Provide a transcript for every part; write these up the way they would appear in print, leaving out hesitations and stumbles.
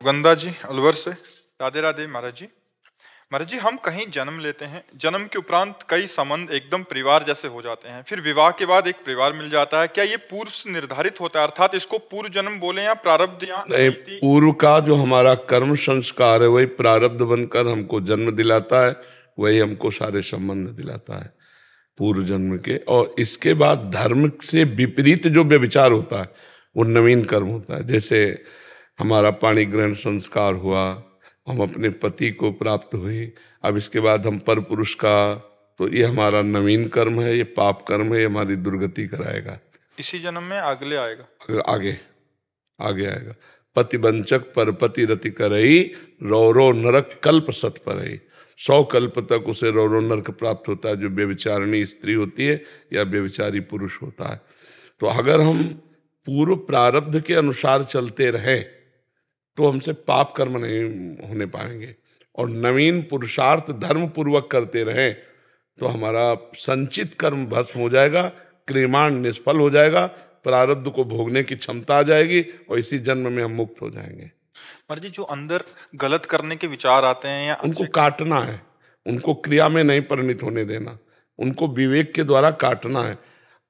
गंदा जी अलवर से। राधे राधे महाराज जी। महाराज जी, हम कहीं जन्म लेते हैं, जन्म के उपरांत कई संबंध एकदम परिवार जैसे हो जाते हैं, फिर विवाह के बाद एक परिवार मिल जाता है। क्या ये पूर्व से निर्धारित होता है, अर्थात इसको पूर्व जन्म बोले या प्रारब्ध या नहीं, नीति? पूर्व का जो हमारा कर्म संस्कार है वही प्रारब्ध बनकर हमको जन्म दिलाता है, वही हमको सारे संबंध दिलाता है पूर्व जन्म के। और इसके बाद धर्म से विपरीत जो व्यभिचार होता है वो नवीन कर्म होता है। जैसे हमारा पाणी ग्रहण संस्कार हुआ, हम अपने पति को प्राप्त हुए, अब इसके बाद हम पर पुरुष का, तो ये हमारा नवीन कर्म है, ये पाप कर्म है, ये हमारी दुर्गति कराएगा। इसी जन्म में अगले आएगा, आगे आगे आएगा। पतिवंचक परपति रति करई, रौरो नरक कल्प सत परई। 100 कल्प तक उसे रौरो नरक प्राप्त होता है जो व्यभिचारिणी स्त्री होती है या व्यभिचारी पुरुष होता है। तो अगर हम पूर्व प्रारब्ध के अनुसार चलते रहे तो हमसे पाप कर्म नहीं होने पाएंगे, और नवीन पुरुषार्थ धर्म पूर्वक करते रहे तो हमारा संचित कर्म भस्म हो जाएगा, क्रियमाण निष्फल हो जाएगा, प्रारब्ध को भोगने की क्षमता आ जाएगी और इसी जन्म में हम मुक्त हो जाएंगे। महाराज जी, जो अंदर गलत करने के विचार आते हैं या उनको काटना है, उनको क्रिया में नहीं परिणित होने देना, उनको विवेक के द्वारा काटना है।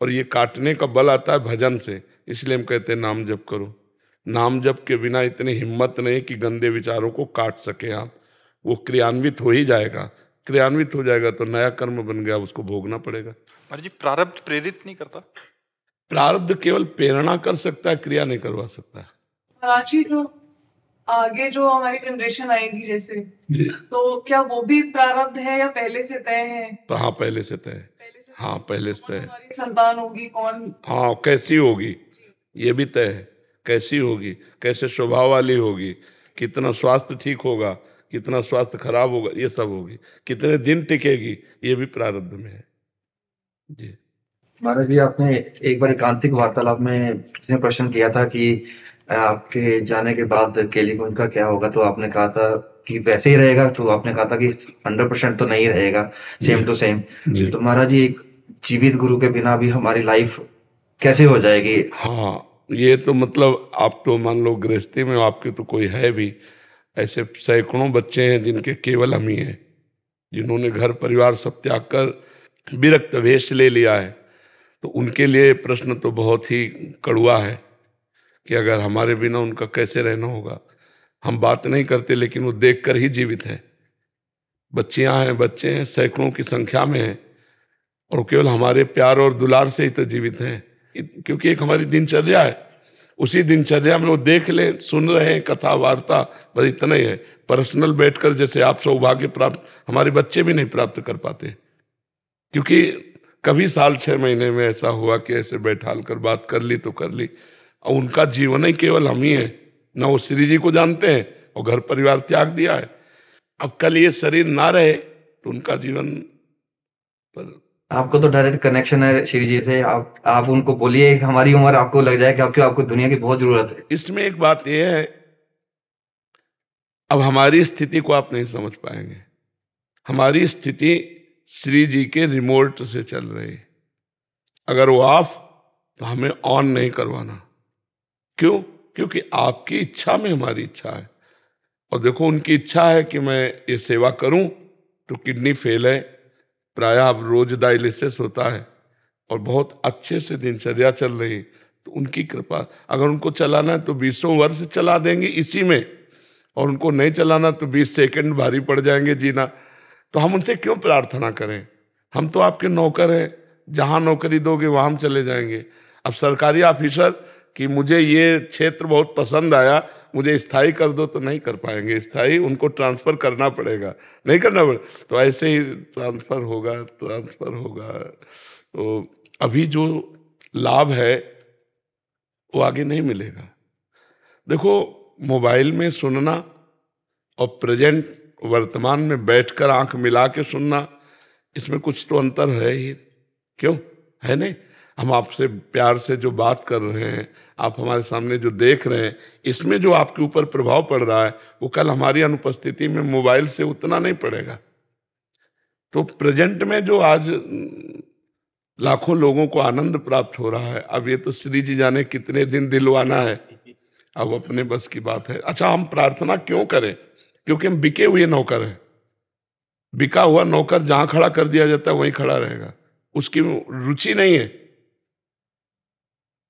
और ये काटने का बल आता है भजन से, इसलिए हम कहते हैं नाम जप करो। नाम जप के बिना इतनी हिम्मत नहीं कि गंदे विचारों को काट सके आप। वो क्रियान्वित हो ही जाएगा, क्रियान्वित हो जाएगा तो नया कर्म बन गया, उसको भोगना पड़ेगा। महाराज जी, प्रारब्ध प्रेरित नहीं करता? प्रारब्ध केवल प्रेरणा कर सकता है, क्रिया नहीं करवा सकता। रांची जो आगे जो हमारी जनरेशन आएगी जैसे, तो क्या वो भी प्रारब्ध है या पहले से तय है? हाँ, पहले से तय है। हाँ, पहले से तय है। हमारी संतान होगी कौन? हाँ, कैसी होगी ये भी तय है, कैसी होगी, कैसे स्वभाव वाली होगी, कितना स्वास्थ्य ठीक होगा, कितना स्वास्थ्य खराब होगा, ये सब होगी, कितने दिन टिकेगी, ये भी प्रारब्ध में है जी। महाराज जी, आपने एक बार एकांतिक वार्तालाप में किसी ने प्रश्न किया था कि आपके जाने के बाद केलीकुंज का क्या होगा, तो आपने कहा था कि वैसे ही रहेगा। तो आपने कहा था कि 100% तो नहीं रहेगा, सेम टू सेम। तो महाराज जी, एक जीवित गुरु के बिना भी हमारी लाइफ कैसे हो जाएगी? हाँ, ये तो मतलब आप तो मान लो गृहस्थी में आपके तो कोई है भी, ऐसे सैकड़ों बच्चे हैं जिनके केवल हम ही हैं, जिन्होंने घर परिवार सब त्याग कर विरक्त वेश ले लिया है। तो उनके लिए प्रश्न तो बहुत ही कड़वा है कि अगर हमारे बिना उनका कैसे रहना होगा। हम बात नहीं करते लेकिन वो देखकर ही जीवित है। बच्चियां हैं, बच्चे हैं, सैकड़ों की संख्या में हैं, और केवल हमारे प्यार और दुलार से ही तो जीवित हैं, क्योंकि एक हमारी दिनचर्या है। उसी दिनचर्या में वो देख ले, सुन रहे हैं कथा वार्ता, बस इतना ही है। पर्सनल बैठकर जैसे आप सौभाग्य प्राप्त हमारे बच्चे भी नहीं प्राप्त कर पाते, क्योंकि कभी साल 6 महीने में ऐसा हुआ कि ऐसे बैठाल कर बात कर ली तो कर ली। और उनका जीवन ही केवल हम ही है, ना वो श्री जी को जानते हैं और घर परिवार त्याग दिया है। अब कल ये शरीर ना रहे तो उनका जीवन पर आपको तो डायरेक्ट कनेक्शन है श्री जी से। आप उनको बोलिए, हमारी उम्र आपको लग जाए कि आपको दुनिया की बहुत जरूरत है। इसमें एक बात यह है, अब हमारी स्थिति को आप नहीं समझ पाएंगे। हमारी स्थिति श्री जी के रिमोट से चल रही है। अगर वो ऑफ तो हमें ऑन नहीं करवाना। क्यों? क्योंकि आपकी इच्छा में हमारी इच्छा है। और देखो, उनकी इच्छा है कि मैं ये सेवा करूं, तो किडनी फेल है, प्राय अब रोज डायलिसिस होता है और बहुत अच्छे से दिनचर्या चल रही, तो उनकी कृपा। अगर उनको चलाना है तो 20 वर्ष चला देंगे इसी में, और उनको नहीं चलाना तो 20 सेकंड भारी पड़ जाएंगे जीना। तो हम उनसे क्यों प्रार्थना करें? हम तो आपके नौकर हैं, जहां नौकरी दोगे वहां हम चले जाएंगे। अब सरकारी ऑफिसर कि मुझे ये क्षेत्र बहुत पसंद आया, मुझे स्थायी कर दो, तो नहीं कर पाएंगे स्थायी, उनको ट्रांसफर करना पड़ेगा, नहीं करना पड़ेगा। तो ऐसे ही ट्रांसफर होगा। तो अभी जो लाभ है वो आगे नहीं मिलेगा। देखो, मोबाइल में सुनना और प्रेजेंट वर्तमान में बैठकर आंख मिला के सुनना, इसमें कुछ तो अंतर है ही। क्यों है? नहीं, हम आपसे प्यार से जो बात कर रहे हैं, आप हमारे सामने जो देख रहे हैं, इसमें जो आपके ऊपर प्रभाव पड़ रहा है वो कल हमारी अनुपस्थिति में मोबाइल से उतना नहीं पड़ेगा। तो प्रेजेंट में जो आज लाखों लोगों को आनंद प्राप्त हो रहा है, अब ये तो श्री जी जाने कितने दिन दिलवाना है। अब अपने बस की बात है। अच्छा, हम प्रार्थना क्यों करें? क्योंकि हम बिके हुए नौकर हैं। बिका हुआ नौकर जहां खड़ा कर दिया जाता है वहीं खड़ा रहेगा, उसकी रुचि नहीं है।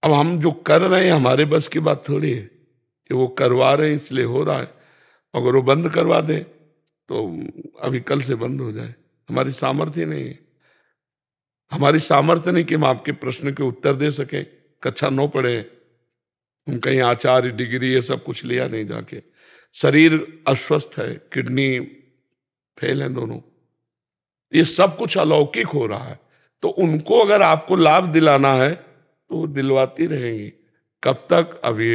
अब हम जो कर रहे हैं हमारे बस की बात थोड़ी है कि वो करवा रहे हैं इसलिए हो रहा है। अगर वो बंद करवा दे तो अभी कल से बंद हो जाए, हमारी सामर्थ्य नहीं है। हमारी सामर्थ्य नहीं कि हम आपके प्रश्न के उत्तर दे सकें। कक्षा 9 पढ़े, हम कहीं आचार्य डिग्री ये सब कुछ लिया नहीं जाके। शरीर अस्वस्थ है, किडनी फेल है दोनों, ये सब कुछ अलौकिक हो रहा है। तो उनको अगर आपको लाभ दिलाना है तो वो दिलवाती रहेंगी। कब तक? अभी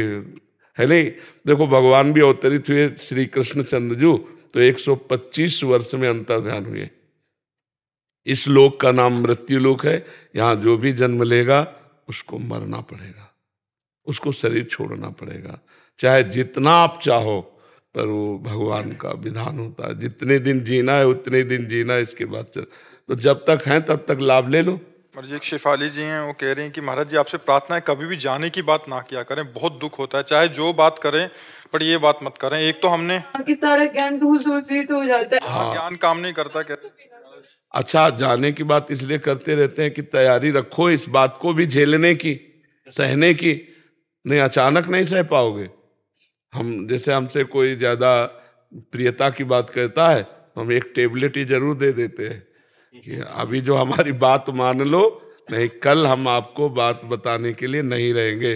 है नहीं। देखो, भगवान भी अवतरित हुए श्री कृष्ण चंद्रजू तो 125 वर्ष में अंतर्ध्यान हुए। इस लोक का नाम मृत्यु लोक है। यहाँ जो भी जन्म लेगा उसको मरना पड़ेगा, उसको शरीर छोड़ना पड़ेगा, चाहे जितना आप चाहो, पर वो भगवान का विधान होता है। जितने दिन जीना है उतने दिन जीना है, इसके बाद तो जब तक हैं तब तक लाभ ले लो। महाराज जी, एक शेफाली जी हैं, वो कह रही हैं कि महाराज जी आपसे प्रार्थना है कभी भी जाने की बात ना किया करें, बहुत दुख होता है, चाहे जो बात करें पर ये बात मत करें। एक तो हमने सारा ज्ञान दूर दूर से हो जाता है। हाँ, ज्ञान काम नहीं करता कहते। अच्छा, जाने की बात इसलिए करते रहते हैं कि तैयारी रखो इस बात को भी झेलने की, सहने की। नहीं, अचानक नहीं सह पाओगे। हम जैसे हमसे कोई ज्यादा प्रियता की बात कहता है तो हम एक टेबलेट ही जरूर दे देते हैं कि अभी जो हमारी बात मान लो, नहीं कल हम आपको बात बताने के लिए नहीं रहेंगे।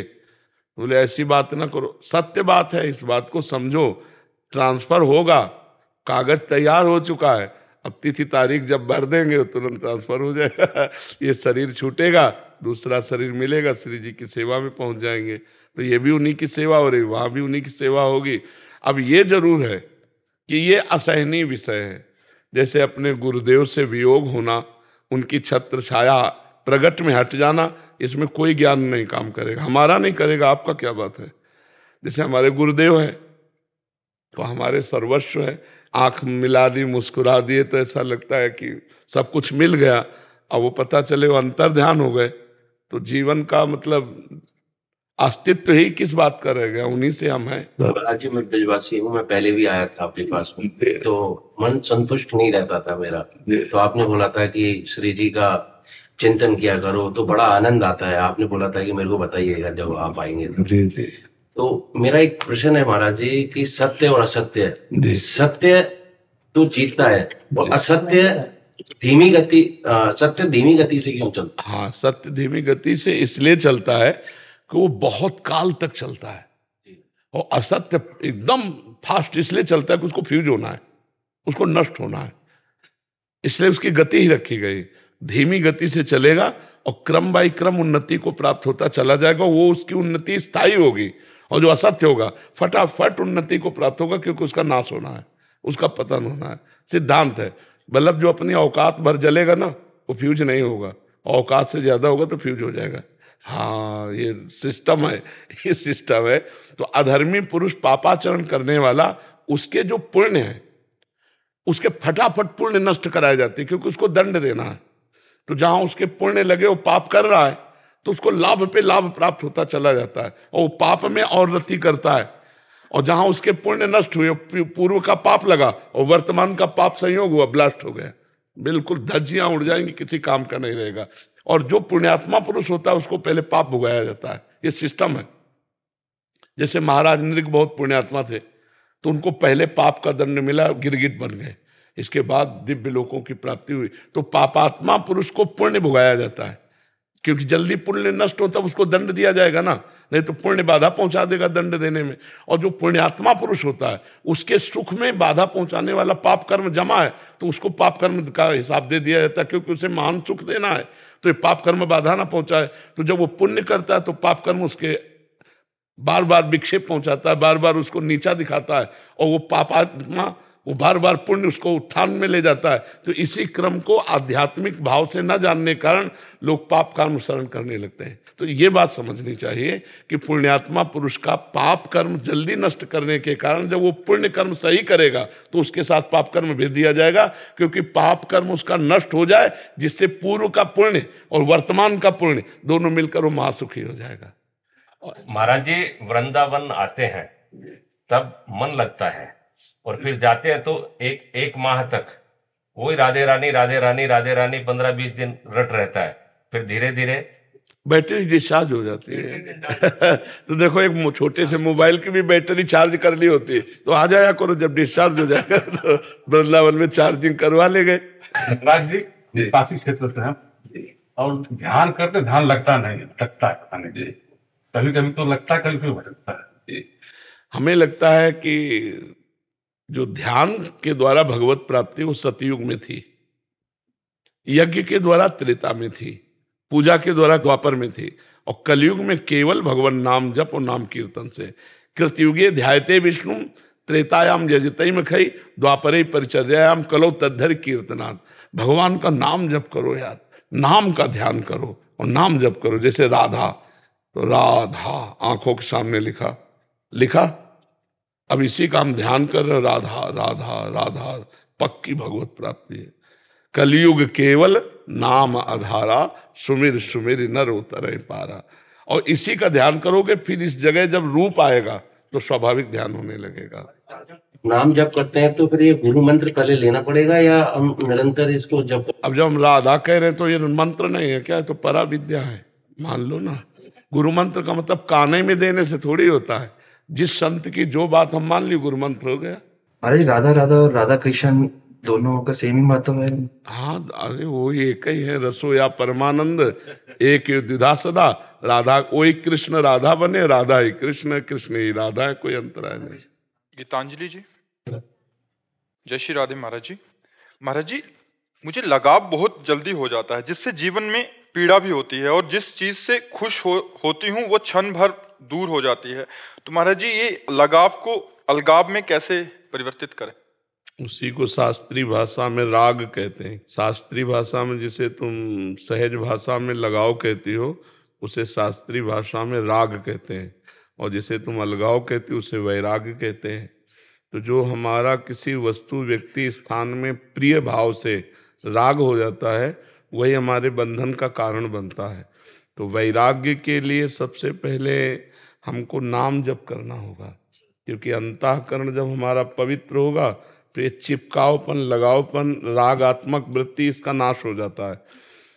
बोले ऐसी बात ना करो, सत्य बात है, इस बात को समझो। ट्रांसफर होगा, कागज तैयार हो चुका है, अब तिथि तारीख जब भर देंगे तो तुरंत ट्रांसफर हो जाएगा। ये शरीर छूटेगा, दूसरा शरीर मिलेगा, श्री जी की सेवा में पहुंच जाएंगे। तो ये भी उन्हीं की सेवा हो रही, वहां भी उन्हीं की सेवा होगी। अब ये जरूर है कि ये असहनीय विषय है। जैसे अपने गुरुदेव से वियोग होना, उनकी छत्र छाया प्रगट में हट जाना, इसमें कोई ज्ञान नहीं काम करेगा, हमारा नहीं करेगा, आपका क्या बात है। जैसे हमारे गुरुदेव हैं तो हमारे सर्वस्व है, आंख मिला दी, मुस्कुरा दिए तो ऐसा लगता है कि सब कुछ मिल गया। अब वो पता चले वो अंतर्ध्यान हो गए तो जीवन का मतलब अस्तित्व ही किस बात का रह गया। उन्हीं से हम हैं। महाराज जी, मैं ब्रिजवासी हूँ, मैं पहले भी आया था आपके पास में, तो मन संतुष्ट नहीं रहता था मेरा। तो आपने बोला था कि श्री जी का चिंतन किया करो तो बड़ा आनंद आता है। आपने बोला था कि मेरे को बताइएगा जब आप आएंगे तो। जी जी। तो मेरा एक प्रश्न है महाराज जी कि सत्य और असत्य, सत्य तो जीतता है और असत्य धीमी गति, सत्य धीमी गति से क्यों चलता है? हाँ, सत्य धीमी गति से इसलिए चलता है कि वो बहुत काल तक चलता है, और असत्य एकदम फास्ट इसलिए चलता है कि उसको फ्यूज होना है, उसको नष्ट होना है, इसलिए उसकी गति ही रखी गई। धीमी गति से चलेगा और क्रम बाई क्रम उन्नति को प्राप्त होता चला जाएगा, वो उसकी उन्नति स्थायी होगी। और जो असत्य होगा फटाफट उन्नति को प्राप्त होगा, क्योंकि उसका नाश होना है, उसका पतन होना है। सिद्धांत है। बल्ब जो अपनी औकात भर जलेगा ना, वो फ्यूज नहीं होगा, औकात से ज्यादा होगा तो फ्यूज हो जाएगा। हाँ, ये सिस्टम है, ये सिस्टम है। तो अधर्मी पुरुष पापाचरण करने वाला, उसके जो पुण्य है उसके फटाफट पुण्य नष्ट कराए जाते हैं, क्योंकि उसको दंड देना है। तो जहां उसके पुण्य लगे वो पाप कर रहा है तो उसको लाभ पे लाभ प्राप्त होता चला जाता है, और वो पाप में और रति करता है। और जहां उसके पुण्य नष्ट हुए, पूर्व का पाप लगा और वर्तमान का पाप संयोग हुआ, ब्लास्ट हो गया, बिल्कुल धज्जियां उड़ जाएंगी, किसी काम का नहीं रहेगा। और जो पुण्यात्मा पुरुष होता है उसको पहले पाप भुगाया जाता है, ये सिस्टम है। जैसे महाराज नृग बहुत पुण्यात्मा थे तो उनको पहले पाप का दंड मिला, गिरगिट बन गए, इसके बाद दिव्य लोकों की प्राप्ति हुई। तो पापात्मा पुरुष को पुण्य भुगाया जाता है, क्योंकि जल्दी पुण्य नष्ट होता उसको दंड दिया जाएगा ना, नहीं तो पुण्य बाधा पहुंचा देगा दंड देने में। और जो पुण्यात्मा पुरुष होता है उसके सुख में बाधा पहुंचाने वाला पाप कर्म जमा है, तो उसको पाप कर्म का हिसाब दे दिया जाता है, क्योंकि उसे महान सुख देना है, तो ये पाप कर्म बाधा ना पहुंचाए। तो जब वो पुण्य करता है तो पाप कर्म उसके बार बार विक्षेप पहुंचाता है, बार बार उसको नीचा दिखाता है, और वो पापात्मा वो बार बार पुण्य उसको उत्थान में ले जाता है। तो इसी क्रम को आध्यात्मिक भाव से न जानने के कारण लोग पाप का अनुसरण करने लगते हैं। तो ये बात समझनी चाहिए कि पुण्यात्मा पुरुष का पाप कर्म जल्दी नष्ट करने के कारण जब वो पुण्य कर्म सही करेगा तो उसके साथ पाप कर्म भेज दिया जाएगा, क्योंकि पाप कर्म उसका नष्ट हो जाए, जिससे पूर्व का पुण्य और वर्तमान का पुण्य दोनों मिलकर वो महासुखी हो जाएगा। महाराज जी वृंदावन आते हैं तब मन लगता है, और फिर जाते हैं तो एक माह तक वही राधे रानी राधे रानी राधे रानी 15-20 दिन रट रहता है, फिर धीरे धीरे बैटरी डिस्चार्ज हो जाती है। तो देखो, एक छोटे से मोबाइल की भी बैटरी चार्ज करनी होती है, तो आ जाया करो, जब डिस्चार्ज हो जाएगा तो वृंदावन में चार्जिंग करवा ले गए। राज जी काशी क्षेत्र से हैं और ध्यान करते ध्यान लगता नहीं, लगता है पता नहीं, कभी कभी तो लगता है, कभी कभी भटकता है। हमें लगता है कि जो ध्यान के द्वारा भगवत प्राप्ति वो सतयुग में थी, यज्ञ के द्वारा त्रेता में थी, पूजा के द्वारा द्वापर में थी, और कलयुग में केवल भगवान नाम जप और नाम कीर्तन से। कृतयुगे ध्यायते विष्णु त्रेतायाम यजतई में खई द्वापरे परिचर्यायाम कलो तद्धर कीर्तनाथ। भगवान का नाम जप करो यार, नाम का ध्यान करो और नाम जप करो। जैसे राधा, तो राधा आंखों के सामने लिखा, अब इसी का हम ध्यान कर रहे, राधा राधा राधा, पक्की भगवत प्राप्ति है। कलयुग केवल नाम आधारा, सुमिर सुमिर नर उतरे पारा। और इसी का ध्यान करोगे, फिर इस जगह जब रूप आएगा तो स्वाभाविक ध्यान होने लगेगा। नाम जब करते हैं तो फिर ये गुरु मंत्र पहले लेना पड़ेगा या हम निरंतर इसको जब? अब जब हम राधा कह रहे हैं तो ये मंत्र नहीं है क्या, तो परा विद्या है, मान लो ना। गुरु मंत्र का मतलब काने में देने से थोड़ी होता है, जिस संत की जो बात हम मान ली गुरु मंत्र हो गया। महाराज राधा राधा और राधा कृष्ण दोनों का सेम ही मतलब है? हाँ, अरे वो एक ही है, रसो या परमानंद एक द्विधा सदा। राधा वही कृष्ण राधा बने, राधा ही कृष्ण, कृष्ण ही राधा है, कोई अंतराय नहीं। गीतांजलि जी, जय श्री राधे। महाराज जी, महाराज जी, मुझे लगाव बहुत जल्दी हो जाता है, जिससे जीवन में पीड़ा भी होती है, और जिस चीज से खुश होती हूँ वो क्षण भर दूर हो जाती है। तो महाराज जी, ये लगाव को अलगाव में कैसे परिवर्तित करें? उसी को शास्त्रीय भाषा में राग कहते हैं। शास्त्रीय भाषा में जिसे तुम सहज भाषा में लगाव कहती हो, उसे शास्त्रीय भाषा में राग कहते हैं, और जिसे तुम अलगाव कहती हो उसे वैराग्य कहते हैं। तो जो हमारा किसी वस्तु व्यक्ति स्थान में प्रिय भाव से राग हो जाता है, वही हमारे बंधन का कारण बनता है। तो वैराग्य के लिए सबसे पहले हमको नाम जप करना होगा, क्योंकि अंतःकरण जब हमारा पवित्र होगा तो ये चिपकावपन, लगावपन, रागात्मक वृत्ति, इसका नाश हो जाता है।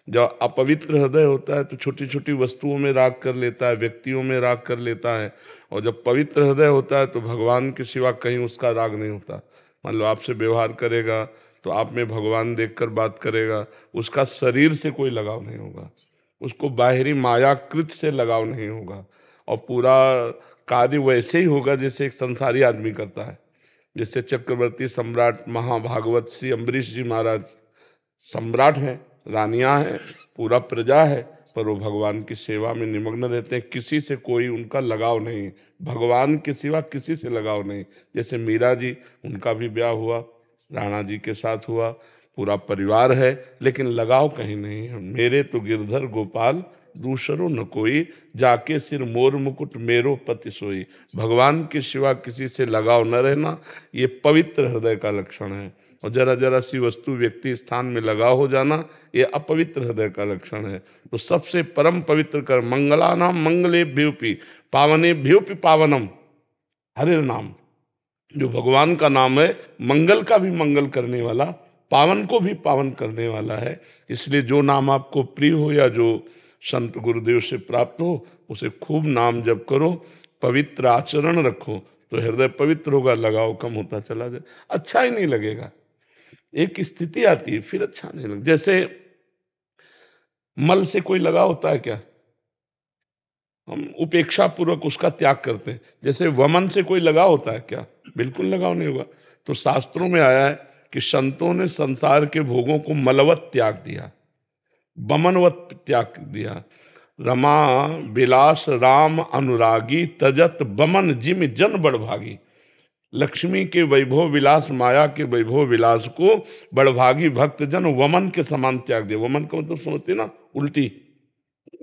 जब अपवित्र हृदय होता है तो छोटी छोटी वस्तुओं में राग कर लेता है, व्यक्तियों में राग कर लेता है, और जब पवित्र हृदय होता है तो भगवान के सिवा कहीं उसका राग नहीं होता। मान लो आपसे व्यवहार करेगा तो आप में भगवान देखकर बात करेगा, उसका शरीर से कोई लगाव नहीं होगा, उसको बाहरी मायाकृत से लगाव नहीं होगा, और पूरा कार्य वैसे ही होगा जैसे एक संसारी आदमी करता है। जैसे चक्रवर्ती सम्राट महाभागवत श्री अम्बरीश जी महाराज सम्राट हैं, रानियां हैं, पूरा प्रजा है, पर वो भगवान की सेवा में निमग्न रहते हैं, किसी से कोई उनका लगाव नहीं, भगवान के सिवा किसी से लगाव नहीं। जैसे मीरा जी, उनका भी ब्याह हुआ, राणा जी के साथ हुआ, पूरा परिवार है, लेकिन लगाव कहीं नहीं है। मेरे तो गिरधर गोपाल दूसरो न कोई, जाके सिर मोर मुकुट मेरो पति सोई। भगवान के सिवा किसी से लगाव न रहना, ये पवित्र हृदय का लक्षण है। और जरा जरा सी वस्तु व्यक्ति स्थान में लगाव हो जाना, ये अपवित्र हृदय का लक्षण है। तो सबसे परम पवित्र कर मंगलानाम मंगलेभ्योपि पावनेभ्योपि पावनम हरे नाम। जो भगवान का नाम है, मंगल का भी मंगल करने वाला, पावन को भी पावन करने वाला है। इसलिए जो नाम आपको प्रिय हो या जो संत गुरुदेव से प्राप्त हो, उसे खूब नाम जप करो, पवित्र आचरण रखो, तो हृदय पवित्र होगा, लगाव कम होता चला जाए, अच्छा ही नहीं लगेगा। एक स्थिति आती है फिर अच्छा नहीं लगता। जैसे मल से कोई लगाव होता है क्या? हम उपेक्षा पूर्वक उसका त्याग करते हैं। जैसे वमन से कोई लगाव होता है क्या? बिल्कुल लगाव नहीं होगा। तो शास्त्रों में आया है कि संतों ने संसार के भोगों को मलवत त्याग दिया, बमनवत त्याग दिया। रमा विलास राम अनुरागी, तजत बमन जिम जन बड़भागी। लक्ष्मी के वैभव विलास, माया के वैभव विलास को बड़भागी भक्त जन वमन के समान त्याग दिया। वमन का मतलब समझते ना, उल्टी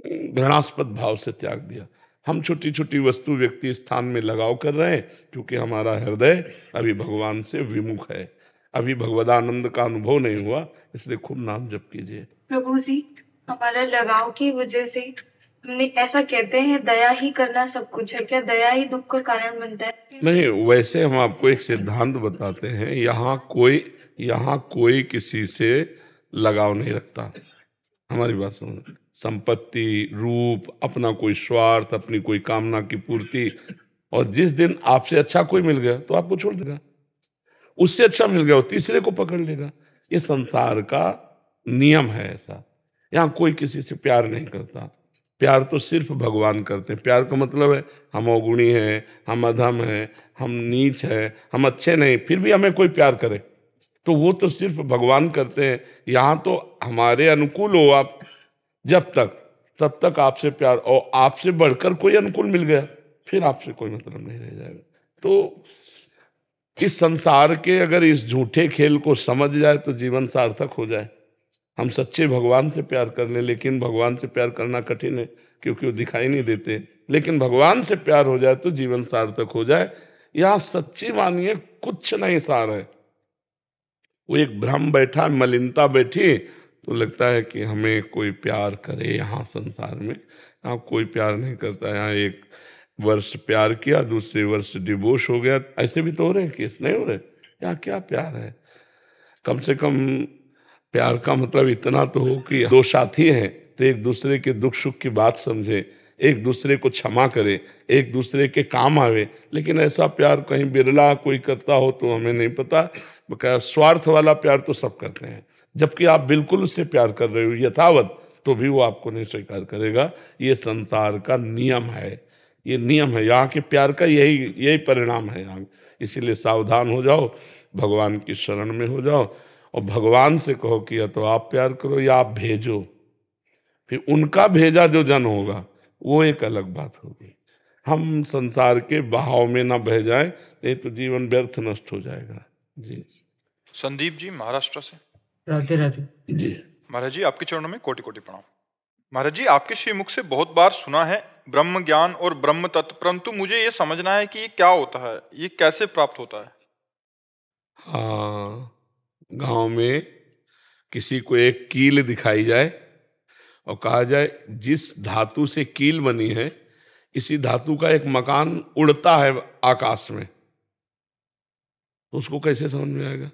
घृणास्पद भाव से त्याग दिया। हम छोटी छोटी वस्तु व्यक्ति स्थान में लगाव कर रहे हैं, क्योंकि हमारा हृदय अभी भगवान से विमुख है, अभी भगवदानंद का अनुभव नहीं हुआ। इसलिए खूब नाम जप कीजिए। प्रभु जी, हमारा लगाव की वजह से ऐसा कहते हैं दया ही करना सब कुछ है, क्या दया ही दुख का कारण बनता है? नहीं, वैसे हम आपको एक सिद्धांत बताते हैं, यहाँ कोई किसी से लगाव नहीं रखता। हमारी बात समझ, संपत्ति, रूप, अपना कोई स्वार्थ, अपनी कोई कामना की पूर्ति, और जिस दिन आपसे अच्छा कोई मिल गया तो आपको छोड़ देगा, उससे अच्छा मिल गया वो तीसरे को पकड़ लेगा। ये संसार का नियम है ऐसा। यहाँ कोई किसी से प्यार नहीं करता, प्यार तो सिर्फ भगवान करते हैं। प्यार का मतलब है हम अवगुणी हैं, हम अधम हैं, हम नीच हैं, हम अच्छे नहीं, फिर भी हमें कोई प्यार करे तो वो तो सिर्फ भगवान करते हैं। यहाँ तो हमारे अनुकूल हो आप जब तक, तब तक आपसे प्यार, और आपसे बढ़कर कोई अनुकूल मिल गया फिर आपसे कोई मतलब नहीं रह जाएगा। तो इस संसार के अगर इस झूठे खेल को समझ जाए तो जीवन सार्थक हो जाए। हम सच्चे भगवान से प्यार कर लें, लेकिन भगवान से प्यार करना कठिन है क्योंकि वो दिखाई नहीं देते, लेकिन भगवान से प्यार हो जाए तो जीवन सार्थक हो जाए। यहाँ सच्ची मानिए कुछ नहीं सार है। वो एक भ्रम बैठा, मलिनता बैठी तो लगता है कि हमें कोई प्यार करे। यहाँ संसार में यहाँ कोई प्यार नहीं करता। यहाँ एक वर्ष प्यार किया, दूसरे वर्ष डिवोर्स हो गया, ऐसे भी तो हो रहे हैं, केस नहीं हो रहे। यहाँ क्या प्यार है? कम से कम प्यार का मतलब इतना तो हो कि दो साथी हैं तो एक दूसरे के दुख सुख की बात समझे, एक दूसरे को क्षमा करे, एक दूसरे के काम आवे। लेकिन ऐसा प्यार कहीं बिरला कोई करता हो तो हमें नहीं पता। स्वार्थ वाला प्यार तो सब करते हैं, जबकि आप बिल्कुल उससे प्यार कर रहे हो यथावत, तो भी वो आपको नहीं स्वीकार करेगा। ये संसार का नियम है, ये नियम है। यहाँ के प्यार का यही परिणाम है यहाँ। इसीलिए सावधान हो जाओ, भगवान की शरण में हो जाओ और भगवान से कहो कि या तो आप प्यार करो या आप भेजो। फिर उनका भेजा जो जन होगा वो एक अलग बात होगी। हम संसार के बहाव में ना बह जाए, नहीं तो जीवन व्यर्थ नष्ट हो जाएगा। जी संदीप जी महाराष्ट्र से। राधे राधे जी महाराज जी, आपके चरणों में कोटि कोटि प्रणाम। महाराज जी, आपके श्रीमुख से बहुत बार सुना है ब्रह्म ज्ञान और ब्रह्म तत्व, परंतु मुझे ये समझना है कि ये क्या होता है, ये कैसे प्राप्त होता है? हाँ, गांव में किसी को एक कील दिखाई जाए और कहा जाए जिस धातु से कील बनी है इसी धातु का एक मकान उड़ता है आकाश में, तो उसको कैसे समझ में आएगा?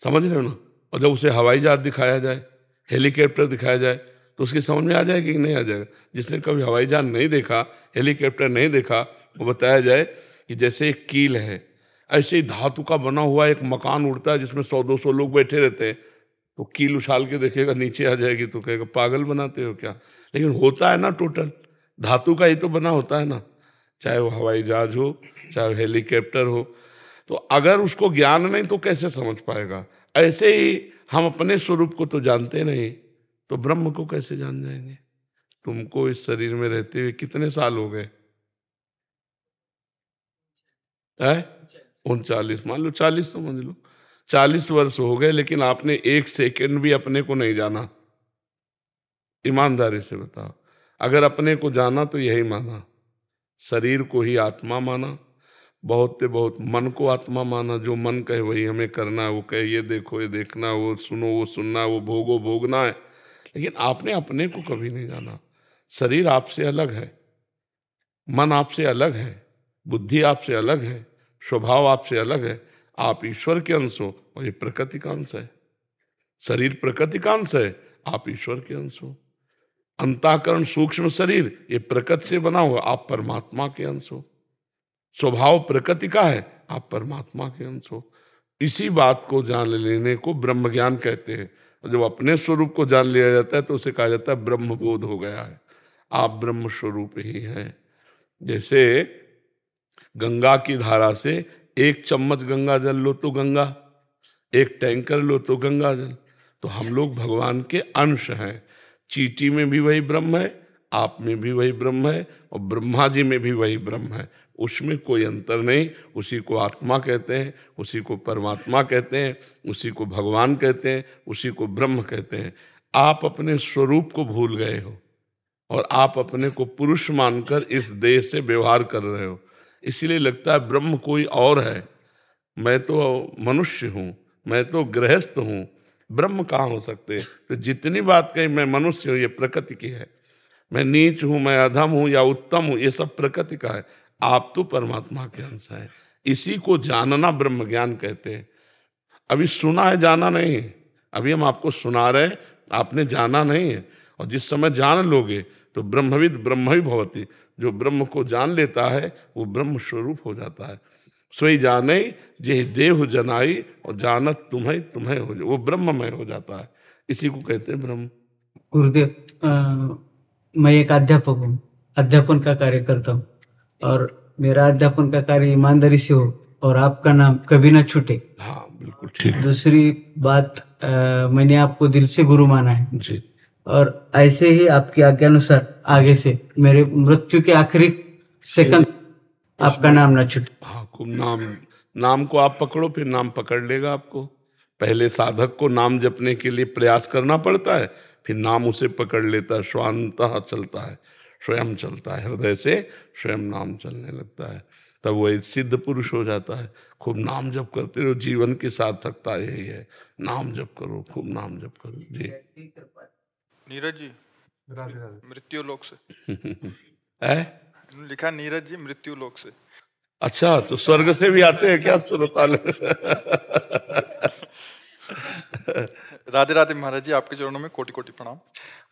समझ रहे हो ना? और जब उसे हवाई जहाज दिखाया जाए, हेलीकॉप्टर दिखाया जाए, तो उसकी समझ में आ जाएगा कि नहीं आ जाएगा? जिसने कभी हवाई जहाज नहीं देखा, हेलीकॉप्टर नहीं देखा, वो बताया जाए कि जैसे एक कील है, ऐसे ही धातु का बना हुआ एक मकान उड़ता है जिसमें 100-200 लोग बैठे रहते हैं, तो कील उछाल के देखेगा नीचे आ जाएगी तो कहेगा पागल बनाते हो क्या? लेकिन होता है ना, टोटल धातु का ही तो बना होता है ना, चाहे वो हवाई जहाज हो चाहे हेलीकॉप्टर हो। तो अगर उसको ज्ञान नहीं तो कैसे समझ पाएगा? ऐसे ही हम अपने स्वरूप को तो जानते नहीं, तो ब्रह्म को कैसे जान जाएंगे? तुमको इस शरीर में रहते हुए कितने साल हो गए? 39, मान लो 40 समझ लो, 40 वर्ष हो गए, लेकिन आपने एक सेकंड भी अपने को नहीं जाना। ईमानदारी से बताओ, अगर अपने को जाना तो यही माना, शरीर को ही आत्मा माना, बहुत मन को आत्मा माना, जो मन कहे वही हमें करना है, वो कहे ये देखो ये देखना, वो सुनो वो सुनना, वो भोगो भोगना है। लेकिन आपने अपने को कभी नहीं जाना। शरीर आपसे अलग है, मन आपसे अलग है, बुद्धि आपसे अलग है, स्वभाव आपसे अलग है। आप ईश्वर के अंश हो और ये प्रकृति का अंश है। शरीर प्रकृति का अंश है, आप ईश्वर के अंश हो। अंतःकरण सूक्ष्म शरीर ये प्रकृति से बना हुआ, आप परमात्मा के अंश हो। स्वभाव प्रकृति का है, आप परमात्मा के अंश हो। इसी बात को जान लेने को ब्रह्म ज्ञान कहते हैं। और जब अपने स्वरूप को जान लिया जाता है तो उसे कहा जाता है ब्रह्म बोध हो गया है, आप ब्रह्म स्वरूप ही हैं। जैसे गंगा की धारा से 1 चम्मच गंगा जल लो तो गंगा, 1 टैंकर लो तो गंगा जल। तो हम लोग भगवान के अंश हैं। चींटी में भी वही ब्रह्म है, आप में भी वही ब्रह्म है, और ब्रह्मा जी में भी वही ब्रह्म है। उसमें कोई अंतर नहीं। उसी को आत्मा कहते हैं, उसी को परमात्मा कहते हैं, उसी को भगवान कहते हैं, उसी को ब्रह्म कहते हैं। आप अपने स्वरूप को भूल गए हो और आप अपने को पुरुष मानकर इस देह से व्यवहार कर रहे हो। इसीलिए लगता है ब्रह्म कोई और है, मैं तो मनुष्य हूँ, मैं तो गृहस्थ हूँ, ब्रह्म कहाँ हो सकते हैं? तो जितनी बात कही मैं मनुष्य हूँ, ये प्रकृति की है। मैं नीच हूं, मैं अधम हूं या उत्तम हूं, ये सब प्रकृति का है। आप तो परमात्मा के अंश है। इसी को जानना ब्रह्म ज्ञान कहते हैं। अभी सुना है, जाना नहीं है। अभी हम आपको सुना रहे, आपने जाना नहीं है। और जिस समय जान लोगे तो ब्रह्मविद ब्रह्म ही भवति। जो ब्रह्म को जान लेता है वो ब्रह्म स्वरूप हो जाता है। सोई जाने जे देह जनाई, और जानत तुम्हें तुम्हें हो, वो ब्रह्ममय हो जाता है। इसी को कहते हैं ब्रह्म। गुरुदेव, मैं एक अध्यापक हूँ, अध्यापन का कार्य करता हूँ, और मेरा अध्यापन का कार्य ईमानदारी से हो और आपका नाम कभी ना छूटे। हाँ बिल्कुल ठीक। दूसरी बात, मैंने आपको दिल से गुरु माना है जी। और ऐसे ही आपकी आज्ञा अनुसार आगे से मेरे मृत्यु के आखिरी सेकंड आपका नाम ना छूटे। हाँ, खूब नाम को आप पकड़ो, फिर नाम पकड़ लेगा आपको। पहले साधक को नाम जपने के लिए प्रयास करना पड़ता है, फिर नाम उसे पकड़ लेता है, स्वांतः चलता है, स्वयं चलता है, हृदय से स्वयं नाम चलने लगता है, तब वो एक सिद्ध पुरुष हो जाता है। खूब नाम जप करते रहो, जीवन की सार्थकता यही है। नाम जप करो, खूब नाम जप करो। जी नीरज जी मृत्यु लोक से है लिखा, नीरज जी मृत्यु लोक से। अच्छा, तो स्वर्ग से भी आते हैं क्या सुरताल? राधे राधे महाराज जी, आपके चरणों में कोटि कोटि प्रणाम।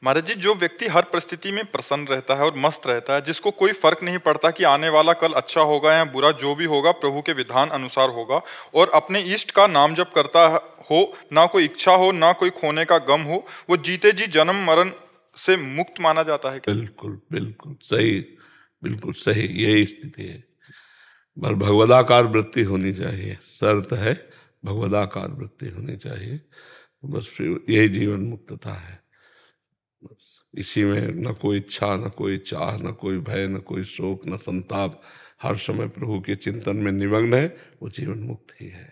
महाराज जी, जो व्यक्ति हर परिस्थिति में प्रसन्न रहता है और मस्त रहता है, जिसको कोई फर्क नहीं पड़ता कि आने वाला कल अच्छा होगा या बुरा, जो भी होगा प्रभु के विधान अनुसार होगा, और अपने इष्ट का नाम जप करता हो, ना कोई इच्छा हो ना कोई खोने का गम हो, वो जीते जी जन्म मरण से मुक्त माना जाता है। बिल्कुल बिल्कुल सही, बिल्कुल सही, यही स्थिति है। पर भगवदाकार वृत्ति होनी चाहिए, शर्त है भगवदाकार वृत्ति होनी चाहिए। बस फिर यही जीवन मुक्तता है। बस इसी में न कोई इच्छा, न कोई चाह, न कोई भय, न कोई शोक, न संताप, हर समय प्रभु के चिंतन में निमग्न है, वो जीवन मुक्त ही है।